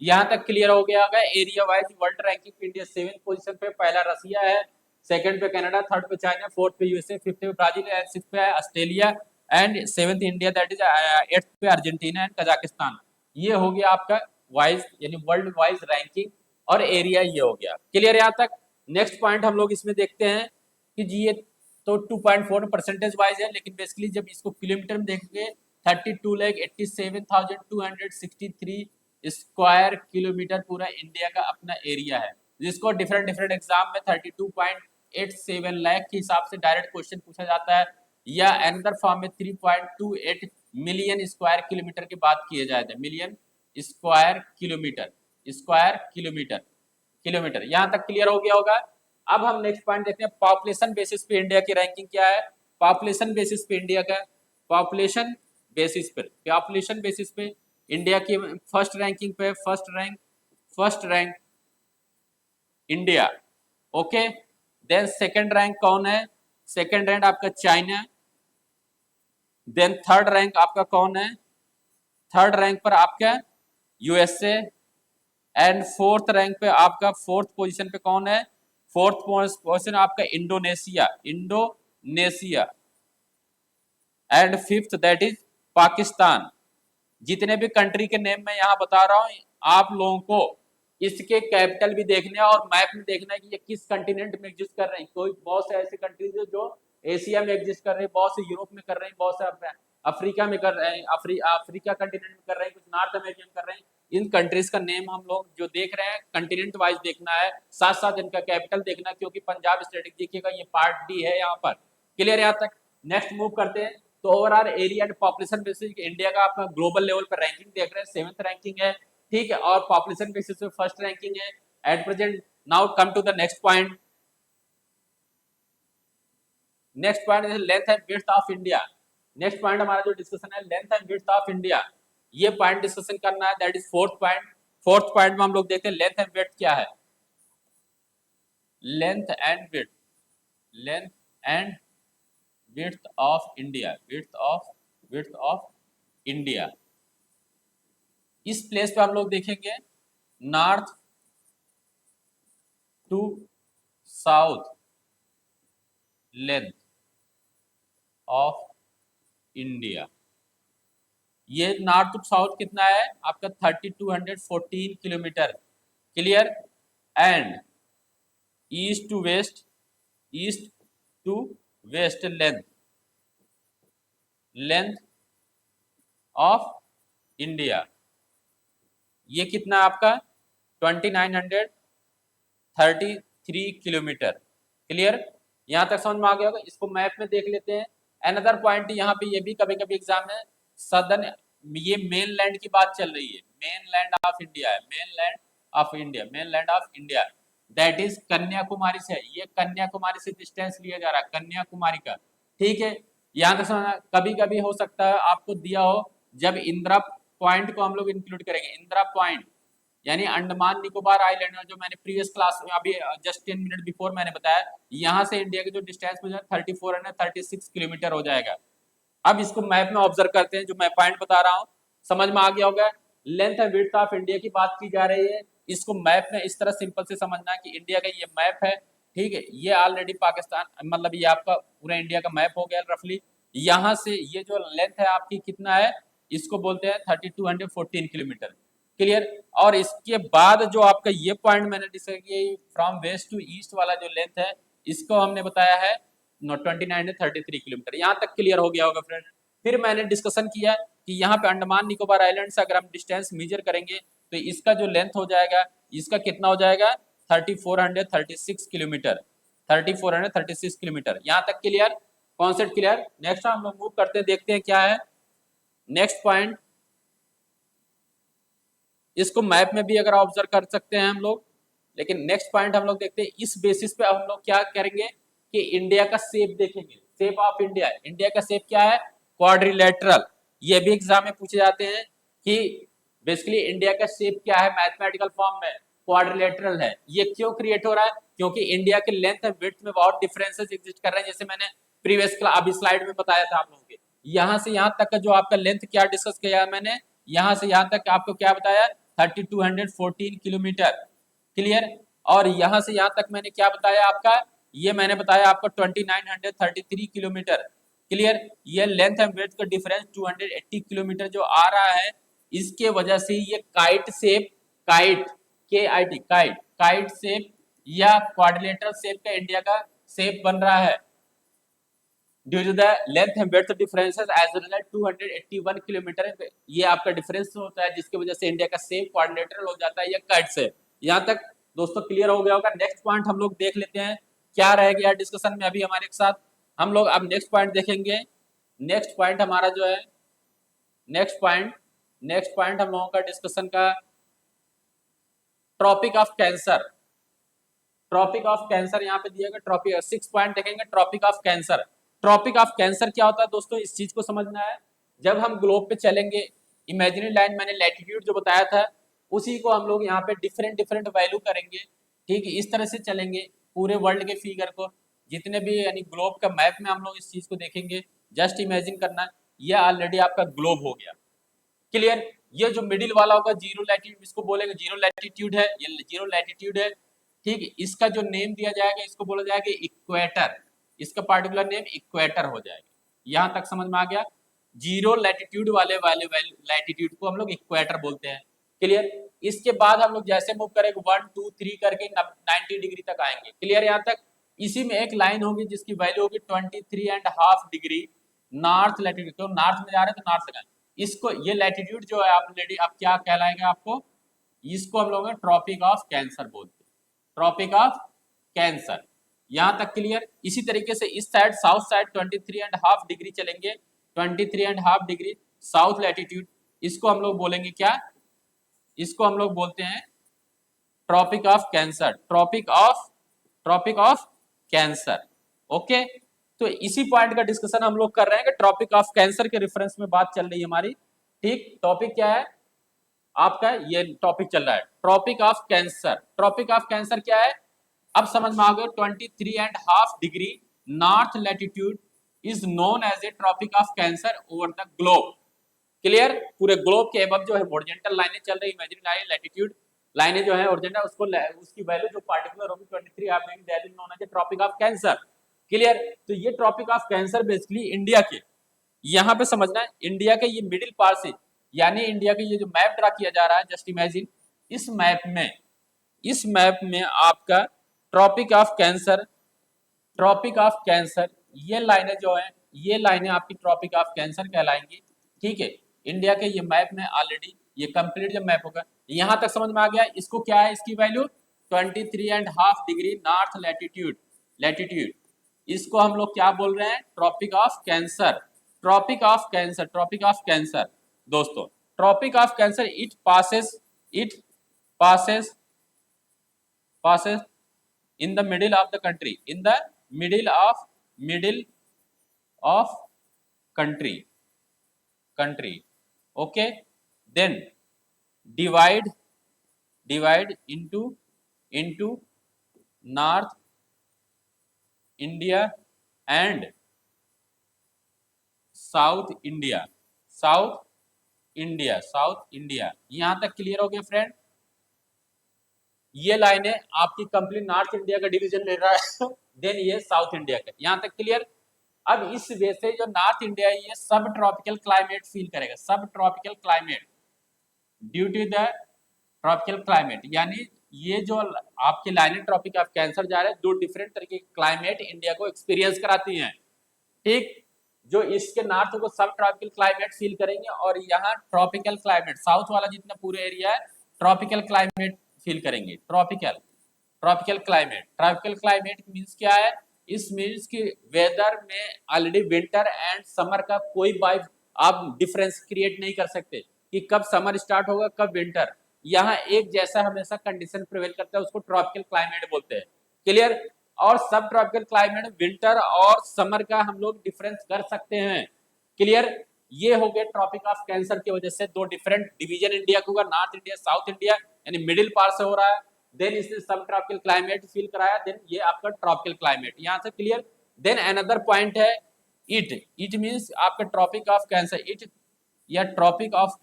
यहां तक क्लियर हो गया होगा। Area wise world ranking India 7th position पे, पहला रसिया है, सेकंड पे कनाडा, थर्ड पे चाइना, फोर्थ पे यूएसए, फिफ्थ पे ब्राजील एंड सिक्स्थ पे Australia and seventh India, that is eighth pay Argentina and Kazakhstan. ये हो गया आपका वाइज यानी वर्ल्ड वाइज रैंकिंग, और एरिया ये हो गया। क्लियर यहाँ तक। नेक्स्ट पॉइंट हम लोग इसमें देखते हैं कि जी ये तो 2.4 परसेंटेज वाइज है, लेकिन बेसिकली जब इसको किलोमीटर में देखेंगे 32,87,263 स्क्वायर किलोमीटर पूरा इंडिया का अपना एरिया है, जिसको डिफरेंट डिफरेंट एग्जाम में 32.87 लाख के हिसाब से डायरेक्ट क्वेश्चन पूछा जाता है, या अनदर फॉर्म में 3.28 मिलियन स्क्वायर किलोमीटर की बात किए जाए थे, million square kilometre, square kilometre, kilometre. यहां तक क्लियर हो गया होगा। अब हम नेक्स्ट पॉइंट देखते हैं, पॉपुलेशन बेसिस पे इंडिया की रैंकिंग क्या है। पॉपुलेशन बेसिस पे इंडिया का, पॉपुलेशन बेसिस पे, पॉपुलेशन बेसिस पे इंडिया की फर्स्ट रैंकिंग पे, first rank, first rank India. Okay. Then second rank कौन है, सेकंड रैंक आपका चाइना। देन थर्ड रैंक आपका कौन है, थर्ड रैंक पर आपका यूएसए। एंड फोर्थ रैंक पे आपका, फोर्थ पोजीशन पे कौन है, फोर्थ पोजीशन आपका Indonesia, Indonesia. And fifth that is Pakistan. जितने भी कंट्री के नेम मैं यहाँ बता रहा हूँ, आप लोगों को इसके कैपिटल भी देखने हैं और मैप में देखना है कि ये किस कंटिनेंट में एग्जिस्ट कर रहे हैं। कोई बहुत से ऐसे कंट्रीज है जो एशिया में एग्जिस्ट कर रहे हैं, बहुत से यूरोप में कर रहे हैं, बहुत से अफ्रीका में कर रहे हैं, अफ्रीका कंटिनेंट में कर रहे हैं, कुछ नॉर्थ अमेरिका में कर रहे हैं। इन कंट्रीज का नेम हम लोग जो देख रहे हैं कंटिनेंट वाइज देखना है, साथ साथ इनका कैपिटल देखना, क्योंकि पंजाब स्ट्रेटेजी का ये पार्ट डी है यहाँ पर। क्लियर यहाँ तक। नेक्स्ट मूव करते हैं। तो overall area and population basis India का अपना ग्लोबल लेवल पर रैंकिंग देख रहे हैं, 7th रैंकिंग है। ठीक है। और पॉपुलेशन बेसिस पे फर्स्ट रैंकिंग है at present. Now come to the next point. Next point is length and width of India. Next point हमारा जो डिस्कशन है length and width of India, ये पॉइंट डिस्कशन करना है, that is fourth point. Fourth point में हम लोग देखते हैं लेंथ एंड विड्थ क्या है। Length and width, length and width of India, width of India. इस प्लेस पे हम लोग देखेंगे north to south length of India. ये नॉर्थ टू साउथ कितना है आपका 3214 kilometre, clear. And east to west, east to west length of India, ये कितना आपका 2933 किलोमीटर, क्लियर। यहां तक समझ में आ गया होगा। इसको मैप में देख लेते हैं। अनदर पॉइंट यहाँ पे ये भी कभी कभी एग्जाम में सदर्न, ये मेन लैंड की बात चल रही है, मेन लैंड ऑफ इंडिया है, main land of India, main land of India, that is Kanyakumari से। ये कन्याकुमारी से डिस्टेंस लिया जा रहा है, कन्याकुमारी का, ठीक है। यहाँ तक समझना। कभी कभी हो सकता है आपको दिया हो, जब इंदिरा पॉइंट को हम लोग इंक्लूड करेंगे, इंदिरा पॉइंट यानी अंडमान निकोबार आइलैंड में, जो मैंने प्रीवियस क्लास में अभी जस्ट 10 मिनट बिफोर मैंने बताया, यहाँ से इंडिया के जो डिस्टेंस मुझे 3436 किलोमीटर हो जाएगा। अब इसको मैप में ऑब्जर्व करते हैं, जो मैं पॉइंट बता रहा हूँ समझ में आ गया होगा। Length and width of India की बात की जा रही है। इसको मैप में इस तरह सिंपल से समझना है कि इंडिया का ये मैप है, ठीक है। ये ऑलरेडी पाकिस्तान, मतलब ये आपका पूरा इंडिया का मैप हो गया रफली। यहाँ से ये जो लेंथ है आपकी कितना है, इसको बोलते हैं 3214 किलोमीटर, क्लियर। और इसके बाद जो आपका ये पॉइंट मैंने डिस्कस किया फ्रॉम वेस्ट टू ईस्ट वाला जो लेंथ है, इसको हमने बताया है 2933 किलोमीटर। यहाँ तक क्लियर हो गया होगा फ्रेंड। फिर मैंने डिस्कशन किया कि यहाँ पे अंडमान निकोबार आइलैंड से अगर हम डिस्टेंस मेजर करेंगे तो इसका जो लेंथ हो जाएगा, इसका कितना हो जाएगा 3436 किलोमीटर, 3436 किलोमीटर। यहाँ तक क्लियर, कॉन्सेप्ट क्लियर। नेक्स्ट हम लोग मूव करते हैं, देखते हैं क्या है नेक्स्ट पॉइंट। इसको मैप में भी अगर ऑब्जर्व कर सकते हैं हम लोग, लेकिन नेक्स्ट पॉइंट हम लोग देखते हैं। इस बेसिस पे हम लोग क्या करेंगे कि इंडिया का शेप देखेंगे, शेप ऑफ इंडिया। इंडिया का शेप क्या है, क्वाड्रिलेटरल। ये भी एग्जाम में पूछे जाते हैं कि बेसिकली इंडिया का शेप क्या है मैथमेटिकल फॉर्म में, क्वाड्रिलेटरल है। ये क्यों क्रिएट हो रहा है, क्योंकि इंडिया के लेंथ एंड विड्थ में बहुत डिफरेंसेस एग्जिस्ट कर रहे हैं, जैसे मैंने प्रीवियस अभी स्लाइड में बताया था आप लोगों के। यहाँ से यहाँ तक का जो आपका लेंथ क्या डिस्कस किया मैंने, यहाँ से यहाँ तक आपको क्या बताया 3214 किलोमीटर, क्लियर। और यहाँ से यहाँ तक मैंने क्या बताया आपका, ये मैंने बताया आपको 2933 किलोमीटर, क्लियर। ये लेंथ एंड ब्रेड्थ का डिफरेंस 280 किलोमीटर जो आ रहा है, इसके वजह से ये kite shape, kite KIT kite, kite shape या क्वाड्रिलेटरल शेप का इंडिया का शेप बन रहा है due to the length and breadth differences as well as 281 kilometre. ये आपका डिफरेंस होता है जिसकी वजह से इंडिया का शेप क्वाड्रिलेटरल हो जाता है या कट से। यहाँ तक दोस्तों क्लियर हो गया होगा। नेक्स्ट पॉइंट हम लोग देख लेते हैं क्या रह गया डिस्कशन में अभी हमारे साथ। हम लोग अब नेक्स्ट पॉइंट देखेंगे। नेक्स्ट पॉइंट हमारा जो है नेक्स्ट पॉइंट हम लोगों का डिस्कशन का Tropic of Cancer. Tropic of Cancer यहाँ पे दिया गया, ट्रॉपिक 6 पॉइंट देखेंगे। Tropic of Cancer, Tropic of Cancer क्या होता है दोस्तों, इस चीज को समझना है। जब हम ग्लोब पे चलेंगे, इमेजिनरी लाइन मैंने लैटिट्यूड जो बताया था उसी को हम लोग यहाँ पे डिफरेंट डिफरेंट वैल्यू करेंगे, ठीक है। इस तरह से चलेंगे पूरे वर्ल्ड के फिगर को, जितने भी यानी ग्लोब का मैप में हम लोग इस चीज को देखेंगे। जस्ट इमेजिन करना, ये ऑलरेडी आपका ग्लोब हो गया, क्लियर। ये जो मिडिल वाला होगा जीरो लैटिट्यूड, इसको बोलेंगे जीरो लैटिट्यूड है, ये जीरो लैटिट्यूड है, ठीक है। इसका जो नेम दिया जाएगा इसको बोला जाएगा इक्वेटर, इसका पार्टिकुलर नेम इक्वेटर हो जाएगा। यहां तक समझ में आ गया। जीरो लैटिट्यूड वाले वाले लैटिट्यूड को हम लोग इक्वेटर बोलते हैं, क्लियर। इसके बाद हम लोग जैसे मूव करेंगे 1 2 3 करके 90 डिग्री तक आएंगे, क्लियर। यहाँ तक इसी में एक लाइन होगी जिसकी वैल्यू होगी 23.5 डिग्री नॉर्थ लैटिट्यूड। तो नॉर्थ में जा रहे हैं तो नॉर्थ लगाए इसको। ये लैटिट्यूड जो है आप लेडी अब क्या कहलाएगा आपको, इसको हम लोग ट्रॉपिक ऑफ कैंसर बोलते हैं, ट्रॉपिक ऑफ कैंसर। यहां तक क्लियर। इसी तरीके से इस साइड साउथ साइड 23.5 डिग्री चलेंगे, 23.5 डिग्री साउथ लैटिट्यूड, इसको हम लोग बोलेंगे क्या, इसको हम लोग बोलते हैं Tropic of Cancer, Tropic of Cancer, okay. तो इसी पॉइंट का डिस्कशन हम लोग कर रहे हैं कि ट्रॉपिक ऑफ कैंसर के रेफरेंस में बात चल रही है हमारी। ठीक, टॉपिक क्या है आपका, ये टॉपिक चल रहा है Tropic of Cancer. Tropic of Cancer क्या है, अब समझ में आ गए। 23.5 degree north latitude is known as a Tropic of Cancer over the globe. Clear, पूरे ग्लोब के एबव जो है हॉरिजॉन्टल लाइनें चल रही, इमेजिनरी लाइन, लैटिट्यूड लाइनें जो है हॉरिजॉन्टल, उसको उसकी वैल्यू जो पार्टिकुलर होगी 23 half degree, that is known as a Tropic of Cancer. Clear, तो ये Tropic of Cancer basically India के, यहाँ पे समझना है इंडिया के ये मिडिल पार्ट से, यानी इंडिया के ये जो मैप ड्रा किया जा रहा है, जस्ट इमेजिन इस मैप में आपका Tropic of Cancer, Tropic of Cancer, ये लाइनें जो है, ये लाइनें आपकी ट्रॉपिक ऑफ कैंसर कहलाएंगी। ठीक है, इंडिया के ये मैप में ऑलरेडी ये कंप्लीट जब मैप होगा, यहां तक समझ में आ गया। इसको क्या है, इसकी वैल्यू 23.5 डिग्री नॉर्थ लैटिट्यूड, इसको हम लोग क्या बोल रहे हैं, Tropic of Cancer. Tropic of Cancer, Tropic of Cancer दोस्तों, Tropic of Cancer it passes in the middle of the country, in the middle of country, okay, then divide into north India and south India, south India. यहां तक clear हो गया friend. ये लाइनें आपकी complete north India का division ले रहा है देन ये साउथ इंडिया का, यहां तक क्लियर। अब इस वे से जो नॉर्थ इंडिया है ये सब ट्रॉपिकल क्लाइमेट फील करेगा, सब tropical climate, due to the tropical climate, यानी ये जो आपकी लाइनें ट्रॉपिक ऑफ कैंसर जा रहे हैं, दो डिफरेंट तरीके के क्लाइमेट इंडिया को एक्सपीरियंस कराती हैं। ठीक, जो इसके नॉर्थ को सब ट्रॉपिकल क्लाइमेट फील करेंगे और यहाँ ट्रॉपिकल क्लाइमेट, साउथ वाला जितना पूरे एरिया है ट्रॉपिकल क्लाइमेट फील करेंगे। ट्रॉपिकल क्लाइमेट मींस क्या है, इस मींस कि वेदर में ऑलरेडी विंटर एंड समर का कोई वाइब आप डिफरेंस क्रिएट नहीं कर सकते कि कब समर स्टार्ट होगा कब विंटर, यहाँ एक जैसा हमेशा कंडीशन प्रिवेल करता है, उसको ट्रॉपिकल क्लाइमेट बोलते हैं। क्लियर, और सब ट्रॉपिकल क्लाइमेट विंटर और समर का हम लोग डिफरेंस कर सकते हैं। क्लियर, ये हो गए ट्रॉपिक ऑफ कैंसर की वजह से दो डिफरेंट डिवीजन इंडिया को होगा, नॉर्थ इंडिया साउथ इंडिया, यानी मिडिल पार्ट से हो रहा है, देन इसने सब ट्रॉपिकल क्लाइमेट फील कराया, देन ये आपका ट्रॉपिकल क्लाइमेट यहां से क्लियर। देन अनदर पॉइंट है इट मींस आपका ट्रॉपिक ऑफ कैंसर, इट या Tropic of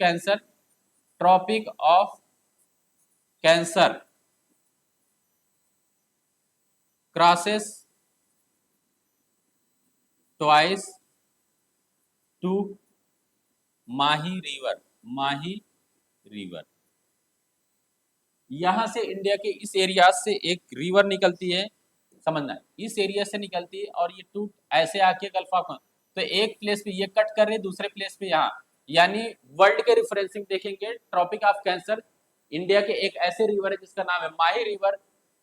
Cancer crosses twice to Mahi river. यहां से इंडिया के इस एरिया से एक रिवर निकलती है, समझना है, इस एरिया से निकलती है और ये टू ऐसे आके गल्फ ऑफ, तो एक प्लेस पे ये कट कर रहे, दूसरे प्लेस पे यहाँ, यानी वर्ल्ड के रिफरेंसिंग देखेंगे ट्रॉपिक ऑफ कैंसर इंडिया के एक ऐसे रिवर है जिसका नाम है माही रिवर,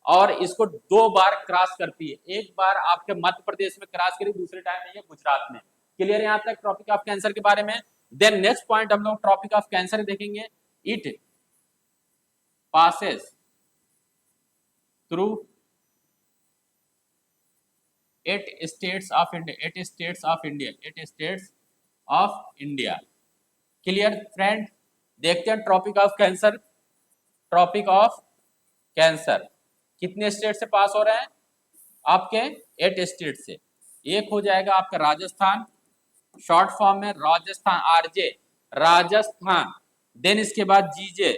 और इसको दो बार क्रॉस करती है, एक बार आपके मध्य प्रदेश में क्रॉस करी, दूसरे टाइम में ये गुजरात में। क्लियर, यहाँ तक ट्रॉपिक ऑफ कैंसर के बारे में। देन नेक्स्ट पॉइंट हम लोग ट्रॉपिक ऑफ कैंसर देखेंगे, it passes through 8 states of India। Clear friend, देखते हैं ट्रॉपिक ऑफ कैंसर कितने स्टेट से पास हो रहे हैं, आपके 8 स्टेट से। एक हो जाएगा आपका राजस्थान, शॉर्ट फॉर्म में राजस्थान, आरजे राजस्थान, देन इसके बाद जीजे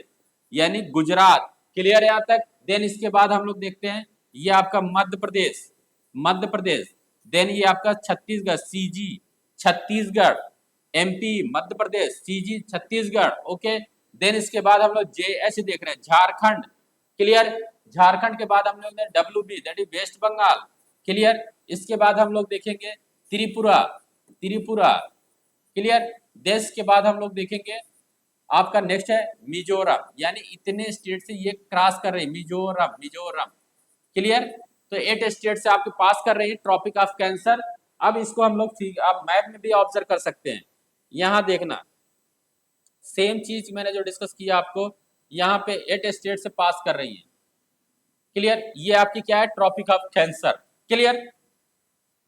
यानी गुजरात। क्लियर है यहाँ तक। देन इसके बाद हम लोग देखते हैं ये आपका मध्य प्रदेश, देन ये आपका Chhattisgarh, CG Chhattisgarh, MP Madhya Pradesh, CG Chhattisgarh, okay. Then इसके बाद हम लोग जेएच देख रहे हैं, झारखंड। क्लियर, झारखंड के बाद हम लोग WB that is West Bengal. Clear, इसके बाद हम लोग देखेंगे त्रिपुरा। क्लियर, देश के बाद हम लोग देखेंगे आपका नेक्स्ट है मिजोरम, यानी इतने स्टेट से ये क्रॉस कर रहे हैं, मिजोरम। क्लियर, तो 8 स्टेट से आपके पास कर रही है ट्रॉपिक ऑफ कैंसर। अब इसको हम लोग आप मैप में भी ऑब्जर्व कर सकते हैं, यहां देखना सेम चीज मैंने जो डिस्कस किया आपको, यहाँ पे 8 स्टेट से पास कर रही है। क्लियर, ये आपकी क्या है ट्रॉपिक ऑफ कैंसर। क्लियर,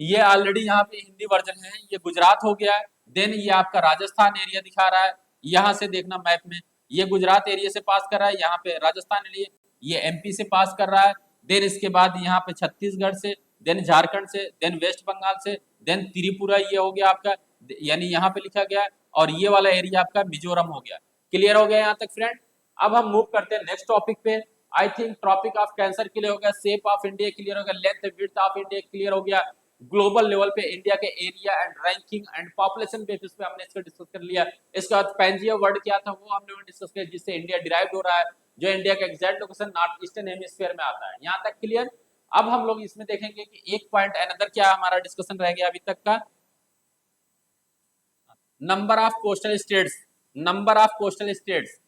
ये ऑलरेडी यहाँ पे हिंदी वर्जन है, ये गुजरात हो गया है। देन ये आपका राजस्थान एरिया दिखा रहा है, यहाँ से देखना मैप में, ये गुजरात एरिया से पास कर रहा है, यहाँ पे राजस्थान एरिया, ये एमपी से पास कर रहा है। देन इसके बाद यहाँ पे छत्तीसगढ़ से, देन झारखंड से, देन वेस्ट बंगाल से, देन त्रिपुरा ये हो गया आपका, यानी यहाँ पे लिखा गया है, और ये वाला एरिया आपका मिजोरम हो गया। क्लियर हो गया यहाँ तक फ्रेंड? अब हम मूव करते हैं नेक्स्ट टॉपिक पे। I think Tropic of Cancer clear हो गया, शेप ऑफ इंडिया क्लियर हो गया, length width of India clear हो गया, ग्लोबल लेवल पे इंडिया के area and ranking and population basis पे हमने इसको डिस्कस कर लिया। इसके बाद पैंजिया वर्ड क्या था वो हमने डिस्कस किया, जिससे इंडिया डिराइव्ड हो रहा है, जो इंडिया का exact location north eastern hemisphere में आता है। यहाँ तक क्लियर? अब हम लोग इसमें देखेंगे कि एक पॉइंट अनदर क्या हमारा डिस्कशन रह गया अभी तक का, number of coastal states, number of coastal states.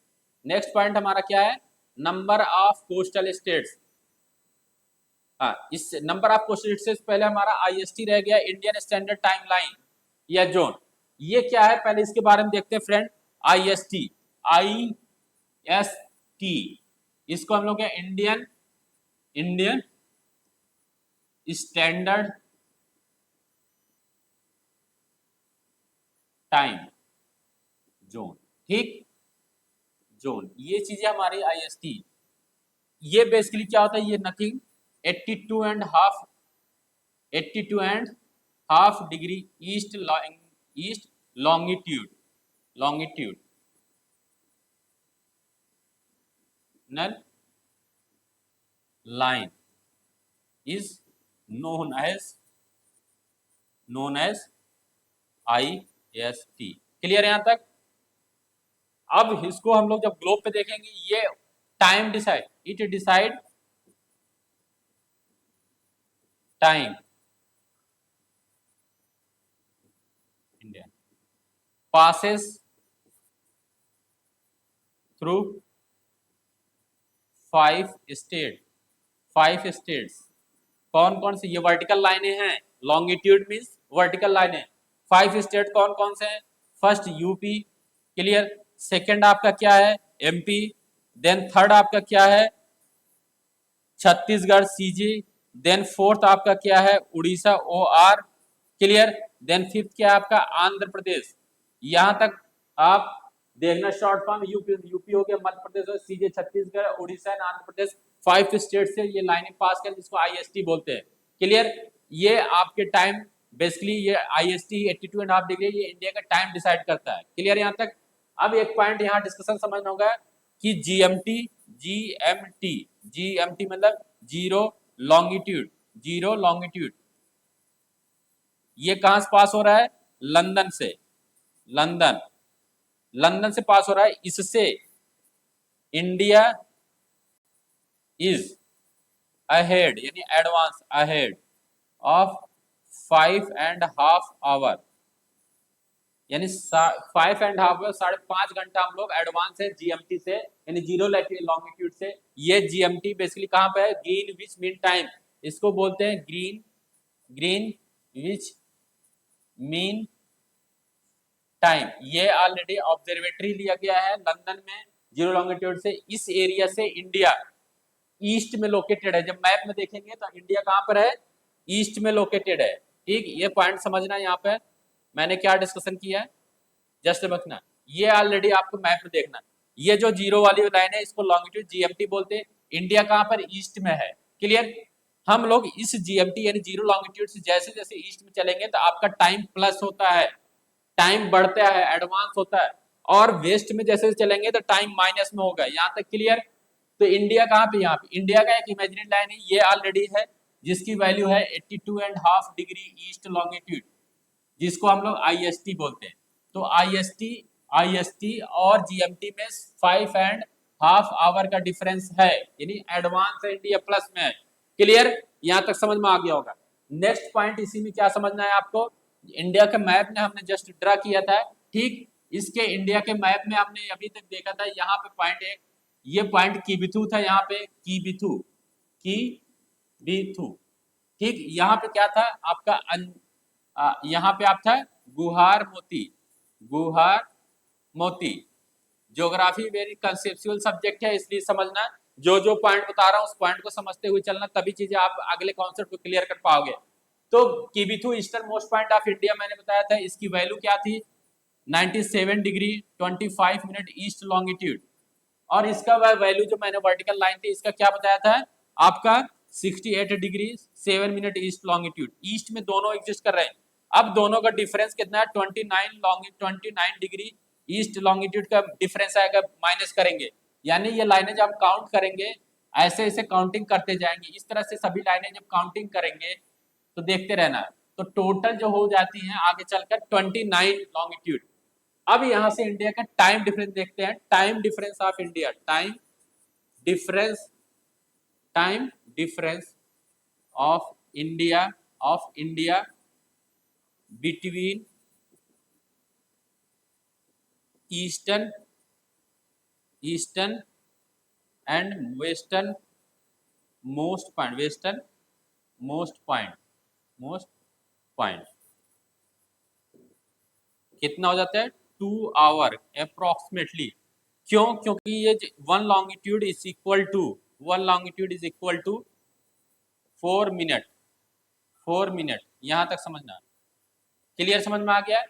Next point हमारा क्या है? Number of coastal states. हाँ, इस नंबर ऑफ कोस्टल स्टेट्स से पहले हमारा आईएसटी रह गया, इंडियन स्टैंडर्ड टाइम लाइन या जोन। ये क्या है पहले इसके बारे में देखते हैं फ्रेंड। आईएसटी, आईएसटी, इसको हम लोग Indian Indian standard time zone, ठीक, जोन, ये चीजें हमारी आईएसटी। ये बेसिकली क्या होता है, ये nothing 82.5 degree east longitude, longitudinal line is known as IST. Clear यहां तक? अब इसको हम लोग जब ग्लोब पे देखेंगे, ये time decide, it decide time India passes through 5 states। कौन कौन से? ये वर्टिकल लाइनें हैं, लॉन्गिट्यूड मींस वर्टिकल लाइनें। 5 स्टेट कौन कौन से हैं? फर्स्ट यूपी, क्लियर, सेकंड आपका क्या है? एमपी, देन थर्ड आपका क्या है? छत्तीसगढ़ सीजी, देन फोर्थ आपका क्या है? Orissa OR, clear, then fifth क्या है आपका? आंध्र प्रदेश। यहां तक आप देखना शॉर्ट फॉर्म, यूपी, यूपी हो गया, मध्य प्रदेश हो, सीजे छत्तीसगढ़, उड़ीसा एंड आंध्र प्रदेश, 5 स्टेट से ये लाइनें पास कर, जिसको आईएसटी बोलते हैं। क्लियर? ये आपके टाइम, बेसिकली ये आईएसटी 82.5 डिग्री, ये इंडिया का टाइम डिसाइड करता है। क्लियर यहां तक? अब एक पॉइंट यहाँ डिस्कशन समझना होगा कि जीएमटी, जीएमटी, जीएमटी मतलब जीरो लॉन्गिट्यूड, जीरो लॉन्गिट्यूड, ये कहां से पास हो रहा है? लंदन से, लंदन, लंदन से पास हो रहा है। इससे इंडिया इज अहेड, यानी एडवांस, अहेड ऑफ 5.5 आवर, यानी 5.5 आवर, 5.5 घंटा हम लोग एडवांस है जीएमटी से, यानी जीरो लॉन्गिट्यूड से। ये जीएमटी बेसिकली कहां पे है? ग्रीनविच मीन टाइम, इसको बोलते हैं ग्रीनविच मीन टाइम। ये ऑलरेडी ऑब्जर्वेटरी लिया गया है लंदन में, जीरो लॉन्गिट्यूड से। इस एरिया से इंडिया ईस्ट में लोकेटेड है। जब मैप में देखेंगे तो इंडिया कहां पर है? ईस्ट में लोकेटेड है, ठीक। ये पॉइंट समझना, यहाँ पे मैंने क्या डिस्कशन किया है, जस्ट रखना। ये ऑलरेडी आपको मैप में देखना, ये जो जीरो वाली लाइन है इसको लॉन्गिट्यूड जीएमटी बोलते हैं। इंडिया कहां पर? ईस्ट में है। क्लियर? हम लोग इस जीएमटी यानी जीरो लॉन्गिट्यूड से जैसे जैसे ईस्ट में चलेंगे तो आपका टाइम प्लस होता है, टाइम बढ़ता है, एडवांस होता है, और वेस्ट में जैसे चलेंगे तो टाइम माइनस में होगा। यहाँ तक क्लियर? तो इंडिया कहाँ पे? यहाँ पे इंडिया का एक इमेजिनरी लाइन है, ये ऑलरेडी है, जिसकी वैल्यू है 82.5 डिग्री ईस्ट लॉन्गिट्यूड, जिसको हम लोग आईएसटी बोलते हैं। तो आईएसटी और जीएमटी में 5.5 आवर का डिफरेंस है, यानी एडवांस है, इंडिया प्लस में है। क्लियर? यहां तक समझ में आ गया होगा। नेक्स्ट पॉइंट इसी में क्या समझना है आपको, इंडिया के मैप में हमने जस्ट ड्रा किया था, ठीक। इसके इंडिया के मैप में हमने अभी तक देखा था, यहाँ पे पॉइंट एक, ये पॉइंट कीबिथु था, यहाँ पे कीबिथु, कीबिथु, ठीक। यहाँ पे क्या था आपका यहाँ पे आप था गुहार मोती, गुहार मोती। ज्योग्राफी वेरी कंसेप्चुअल सब्जेक्ट है, इसलिए समझना, जो जो पॉइंट बता रहा हूँ उस पॉइंट को समझते हुए चलना, तभी चीजें आप अगले कॉन्सेप्ट को क्लियर कर पाओगे। तो Kibithu eastern most point of India मैंने बताया था, इसकी वैल्यू क्या थी 97 डिग्री 25 मिनट ईस्ट लॉन्गिट्यूड, और इसका वैल्यू जो मैंने वर्टिकल लाइन थी इसका क्या बताया था आपका 68 degree 7 minute east longitude. East में दोनों एग्जिस्ट कर रहे हैं। अब दोनों का डिफरेंस कितना है 29 डिग्री ईस्ट लॉन्गिट्यूड का डिफरेंस आएगा, माइनस करेंगे, यानी ये लाइनें जब काउंट करेंगे ऐसे ऐसे काउंटिंग करते जाएंगे, इस तरह से सभी लाइनें जब काउंटिंग करेंगे तो देखते रहना, तो टोटल जो हो जाती है आगे चलकर 29 लॉन्गिट्यूड। अब यहां से इंडिया का टाइम डिफरेंस देखते हैं, time difference of India, time difference of India between eastern and western most point कितना हो जाता है 2 आवर अप्रोक्सीमेटली। क्यों? क्योंकि ये 1 longitude is equal to 4 minute, 4 minute. यहां तक समझना क्लियर, समझ में आ गया?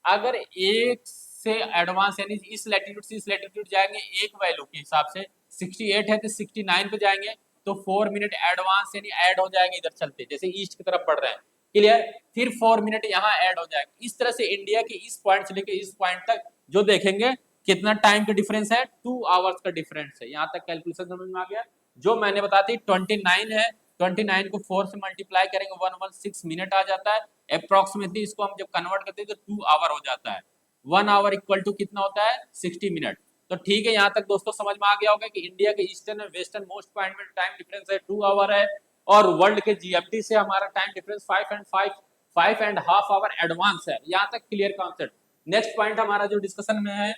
अगर एक से एडवांस यानी इस लैटिट्यूड से इस लैटिट्यूड जाएंगे एक वैल्यू के हिसाब से 68 है तो 69 पे जाएंगे तो 4 मिनट एडवांस यानी ऐड हो जाएंगे इधर चलते, जैसे ईस्ट की तरफ बढ़ रहे हैं, क्लियर। फिर 4 मिनट यहाँ ऐड हो जाएंगे। इस तरह से इंडिया के इस पॉइंट से लेकर इस पॉइंट तक जो देखेंगे कितना टाइम का डिफरेंस है 2 आवर्स का डिफरेंस है। यहाँ तक कैलकुलेशन समझ में आ गया? जो मैंने बता दी 29 है, 29 को 4 से मल्टीप्लाई करेंगे 116 मिनट आ जाता है अप्रोक्सीमेटली। इसको हम जब कन्वर्ट करते हैं तो 2 आवर हो जाता है। 1 आवर इक्वल टू कितना होता है 60 मिनट। तो ठीक है, यहाँ तक दोस्तों समझ में आ गया होगा कि इंडिया के ईस्टर्न और वेस्टर्न मोस्ट पॉइंट में टाइम डिफरेंस है 2 आवर है, और वर्ल्ड के जीएमटी से हमारा टाइम डिफरेंस 5.5 आवर एडवांस है। यहाँ तक क्लियर कॉन्सेप्ट। नेक्स्ट पॉइंट हमारा जो डिस्कशन में है,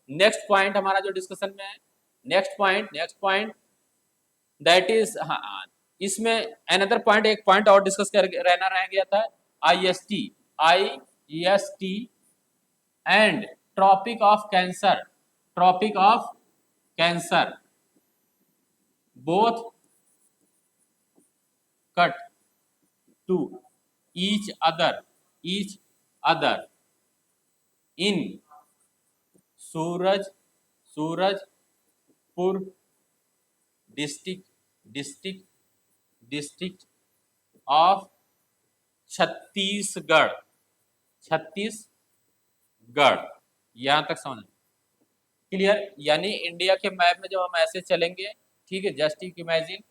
नेक्स्ट पॉइंट दैट इज, इसमें अनदर पॉइंट, एक पॉइंट और डिस्कस कर रहना रह गया था, IST and Tropic of Cancer both cut to each other in Surajpur district of Chhattisgarh. यहां तक समझ क्लियर? यानी इंडिया के मैप में जब हम ऐसे चलेंगे, ठीक है, जस्ट इमेजिन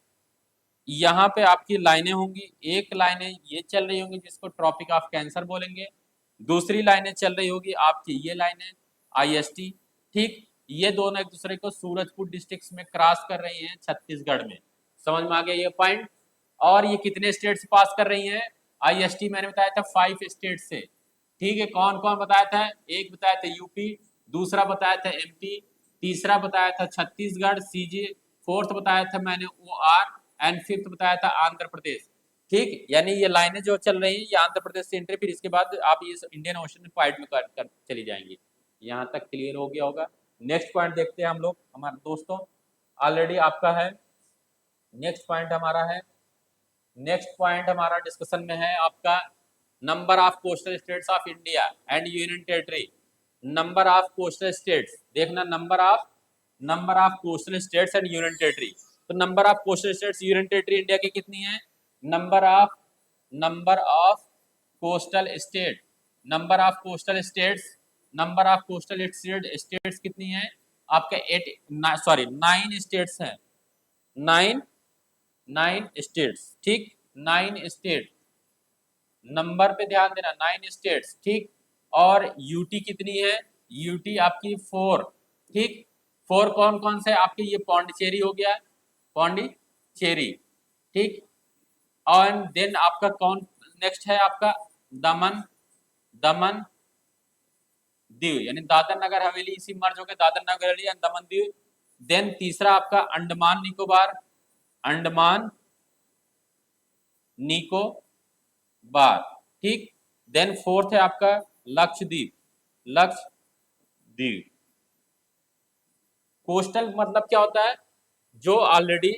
यहाँ पे आपकी लाइनें होंगी, एक लाइनें ये चल रही होंगी जिसको ट्रॉपिक ऑफ कैंसर बोलेंगे, दूसरी लाइनें चल रही होगी आपकी ये लाइनें आईएसटी, ठीक, ये दोनों एक दूसरे को सूरजपुर डिस्ट्रिक्ट में क्रॉस कर रही हैं छत्तीसगढ़ में। समझ में आ गया ये पॉइंट? और ये कितने स्टेट से पास कर रही हैं? आईएसटी मैंने बताया था 5 स्टेट से, ठीक है। कौन कौन बताया था? एक बताया था यूपी, दूसरा बताया था एमपी, तीसरा बताया था छत्तीसगढ़ सीजी, फोर्थ बताया था मैंने ओआर, एंड फिफ्थ बताया था आंध्र प्रदेश, ठीक। यानी ये लाइनें जो चल रही हैं ये आंध्र प्रदेश से एंट्री, फिर इसके बाद आप ये इंडियन ओशन पॉइंट में कर चली जाएंगी। यहाँ तक क्लियर हो गया होगा। नेक्स्ट पॉइंट देखते हैं हम लोग, हमारे दोस्तों ऑलरेडी आपका है। नेक्स्ट पॉइंट हमारा डिस्कशन में है आपका number of coastal states of India and union territory. Number of coastal states देखना, number of coastal states and union territory. तो number of coastal states union territory India की कितनी है? नंबर ऑफ कोस्टल स्टेट्स कितनी है आपका? 9 states हैं, 9 states, ठीक, 9 स्टेट, नंबर पे ध्यान देना, 9 स्टेट्स, ठीक। और यूटी कितनी है? यूटी आपकी 4, ठीक। 4 कौन कौन से आपके? ये पौंडीचेरी हो गया, पौंडीचेरी, ठीक। और देन आपका कौन नेक्स्ट है? आपका दमन दीव, यानी दादर नगर हवेली, इसी मर्ज हो गए दादर नगर हवेली एंड दमन दीव। देन तीसरा आपका अंडमान निकोबार, ठीक। देन फोर्थ है आपका लक्षद्वीप। कोस्टल मतलब क्या होता है? जो ऑलरेडी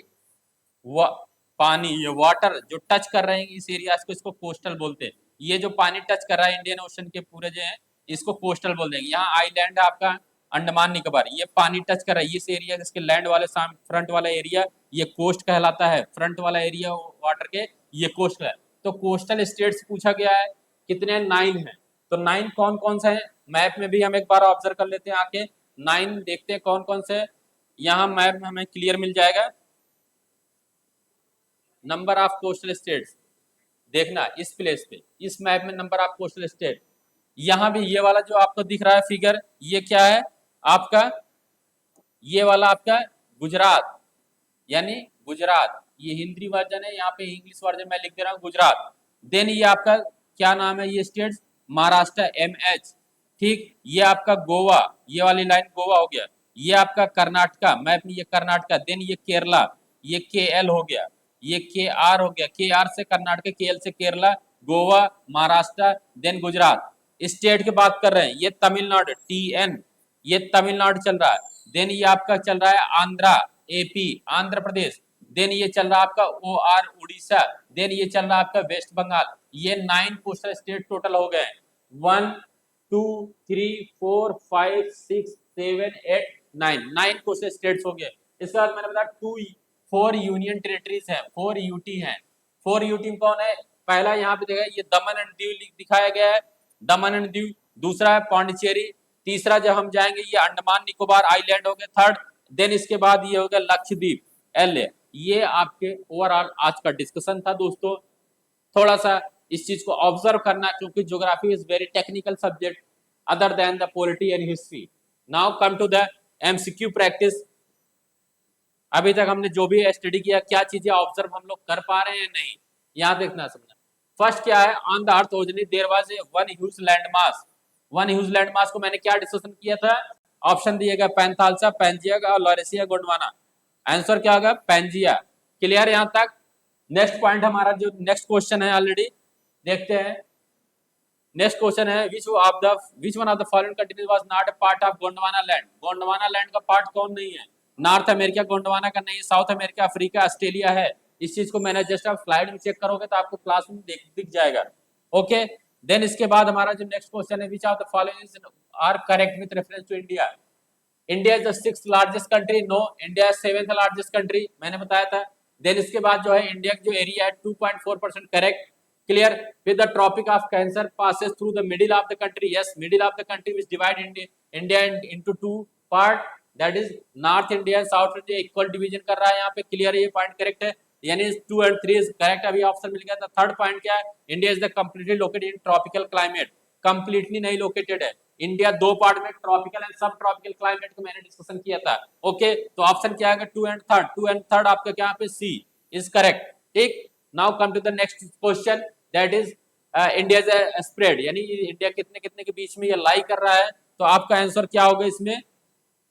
पानी, ये वाटर जो टच कर रहे हैं इस एरिया को, इसको कोस्टल बोलते हैं। ये जो पानी टच कर रहा है इंडियन ओशन के पूरे जो है, इसको कोस्टल बोल देंगे। यहाँ आइलैंड है आपका अंडमान निकोबार, ये पानी टच कर रहा है इस एरिया, इसके लैंड वाले फ्रंट वाला एरिया ये कोस्ट कहलाता है, फ्रंट वाला एरिया वाटर के ये कोस्ट है। तो कोस्टल स्टेट्स पूछा गया है, कितने? 9 है। तो 9 कौन कौन सा है? मैप में भी हम एक बार ऑब्जर्व कर लेते हैं आके, 9 देखते हैं कौन कौन से। यहाँ मैप में हमें क्लियर मिल जाएगा नंबर ऑफ कोस्टल स्टेट्स। देखना इस प्लेस पे, इस मैप में नंबर ऑफ कोस्टल स्टेट। यहाँ भी ये वाला जो आपको दिख रहा है फिगर, ये क्या है आपका? ये वाला आपका गुजरात, यानी गुजरात, ये हिंदी वर्जन है, यहाँ पे इंग्लिश वर्जन में लिख दे रहा हूँ गुजरात। देन ये आपका क्या नाम है? ये स्टेट्स महाराष्ट्र MH, ठीक। ये आपका गोवा, ये वाली लाइन गोवा हो गया। ये आपका कर्नाटका, मैप में ये कर्नाटका। देन ये केरला, ये KL हो गया। ये KR हो गया, KR से कर्नाटक, KL से केरला, गोवा, महाराष्ट्र, देन गुजरात। स्टेट की बात कर रहे हैं, ये तमिलनाडु TN, ये तमिलनाडु चल रहा है। देन ये आपका चल रहा है आंध्रा AP, आंध्र प्रदेश। देन ये चल रहा है आपका OR उड़ीसा। देन ये चल रहा है आपका वेस्ट बंगाल। ये 9 कोस्टल स्टेट टोटल हो गए। 1 2 3 4 5 6 7 8 9 कोस्टल स्टेट्स हो गए। इसके बाद मैंने बताया 4 यूनियन टेरिटरीज हैं, 4 UT हैं। 4 UT में कौन है? पहला यहाँ पे देखा, ये दमन एंड दीव दिखाया गया है, दमन एंड दीव। दूसरा है पांडिचेरी। तीसरा जब हम जाएंगे ये अंडमान निकोबार आइलैंड हो गया, थर्ड। देन इसके बाद ये हो गया लक्षद्वीप LA। ये आपके ओवरऑल आज का डिस्कशन था दोस्तों। थोड़ा सा इस चीज को ऑब्जर्व करना, क्योंकि geography is very technical subject other than the polity and history. Now come to the MCQ practice. अभी तक हमने जो भी स्टडी किया, क्या चीजें ऑब्जर्व हम लोग कर पा रहे हैं नहीं, यहाँ देखना समझना। फर्स्ट क्या है? On the earth originally there was a one huge land mass. One huge land mass को मैंने क्या डिस्कशन किया था? ऑप्शन दिएगा पैंथालसा, पैंजिया और लॉरेसिया गोंडवाना। आंसर क्या होगा? पैंजिया। क्लियर यहाँ तक? नेक्स्ट पॉइंट हमारा जो नेक्स्ट क्वेश्चन है ऑलरेडी देखते हैं। नेक्स्ट क्वेश्चन है which one of the following countries was not a part of Gondwana land. Gondwana land का पार्ट कौन नहीं है? नॉर्थ अमेरिका गोंडवाना का नहीं है, साउथ अमेरिका, अफ्रीका, ऑस्ट्रेलिया है। इस चीज को मैंने जस्ट आप स्लाइड में चेक करोगे तो आपको क्लास में दिख जाएगा। ओके, देन इसके बाद हमारा जो नेक्स्ट क्वेश्चन है, which of the following are correct with reference to India. India is the 6th largest country, no. India 7th largest country, मैंने बताया था। देन इसके बाद जो है इंडिया की जो एरिया है 2.4% correct. Clear. With the tropic of Cancer passes through the middle of the country, yes, middle of the country which divide India into 2 part, that is north India and south India equal division कर रहा है यहाँ पे। Clear, ये point correct है, यानी 2 और 3 is correct. अभी ऑप्शन मिल गया था। थर्ड पॉइंट क्या है? India is the completely located in tropical climate. Completely नहीं लोकेटेड है इंडिया, 2 पार्ट में, ट्रॉपिकल एंड सब ट्रॉपिकल क्लाइमेट को मैंने डिस्कशन किया था। ओके, तो ऑप्शन क्या आएगा? 2 एंड 3, 2 एंड 3 आपका क्या पे C इज करेक्ट। ठीक, now come to the next question, that is India is spread, यानी इंडिया कितने कितने के बीच में ये लाई कर रहा है। तो आपका आंसर क्या होगा इसमें?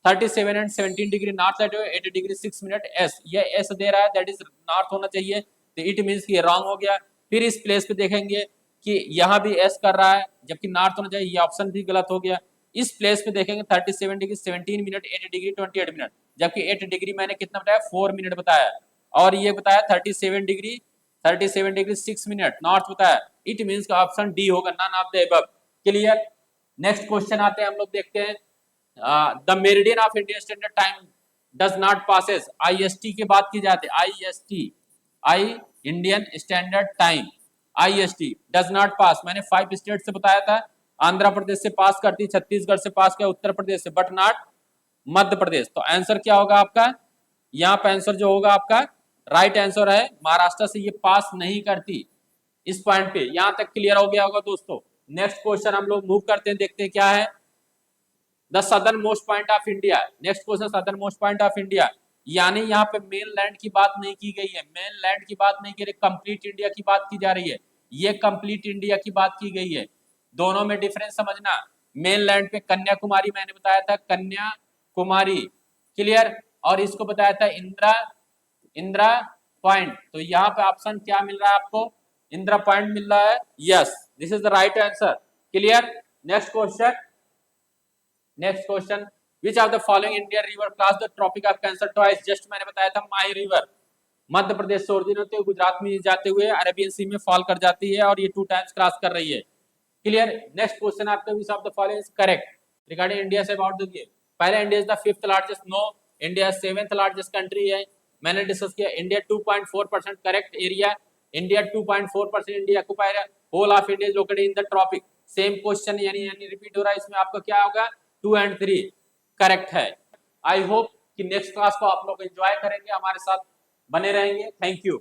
37 and 17 degree north light, 80 degree 6 minute S। ये S दे रहा है, दैट इज नॉर्थ होना चाहिए, तो इट मींस कि ये रॉन्ग हो गया। फिर इस प्लेस पे देखेंगे कि यहाँ भी S कर रहा है, जबकि नॉर्थ होना चाहिए, ये ऑप्शन भी गलत हो गया। इस प्लेस पे देखेंगे 37 डिग्री 17 मिनट, 80 डिग्री 28 मिनट, जबकि 8 डिग्री मैंने कितना बताया? 4 मिनट बताया, और ये बताया 37 डिग्री 6 मिनट नॉर्थ बताया। इट मींस का ऑप्शन D होगा, none of the above. Clear. Next question आते हैं, हम लोग देखते हैं। The meridian of Indian standard time does not passes, IST की बात की जाती है, IST Indian standard time, IST does not pass. मैंने 5 स्टेट से बताया था, आंध्र प्रदेश से पास करती, छत्तीसगढ़ से पास किया, उत्तर प्रदेश से, बट नॉट मध्य प्रदेश। तो आंसर क्या होगा आपका? यहाँ पे आंसर जो होगा आपका राइट आंसर है महाराष्ट्र से ये पास नहीं करती। इस पॉइंट पे यहाँ तक क्लियर हो गया होगा दोस्तों। नेक्स्ट क्वेश्चन हम लोग मूव करते हैं, देखते हैं क्या है। The southern most point of India, next question, southern most point of India, यानी यहाँ पे मेन लैंड की बात नहीं की गई है, मेन लैंड की बात नहीं की रही, कंप्लीट इंडिया की बात की जा रही है। ये कंप्लीट इंडिया की बात की गई है, दोनों में डिफरेंस समझना। मेन लैंड पे कन्याकुमारी मैंने बताया था, कन्याकुमारी। क्लियर। और इसको बताया था इंदिरा पॉइंट। तो यहाँ पे ऑप्शन क्या मिल रहा है आपको? इंदिरा पॉइंट मिल रहा है, yes, this is the right answer. Clear. Next question, which of the following Indian river cross the tropic of cancer twice, just मैंने बताया था माही रिवर। मध्य प्रदेश से ओरिजिन होते हुए गुजरात में जाते हुए अरेबियन सी में फॉल कर जाती है और ये 2 टाइम्स क्रॉस कर रही है। क्लियर। नेक्स्ट क्वेश्चन आपका, which of the following is correct regarding India से अबाउट द गेम। पहले, India is the 5th largest, no. India 7th largest country है, मैंने डिस्कस किया। India 2.4% correct area, India 2.4% India occupy, whole of India is located in the tropic. Same question यानी repeat हो रहा है, इसमें आपका क्या होगा, 2 और 3 करेक्ट है। आई होप कि नेक्स्ट क्लास को आप लोग एंजॉय करेंगे, हमारे साथ बने रहेंगे। Thank you.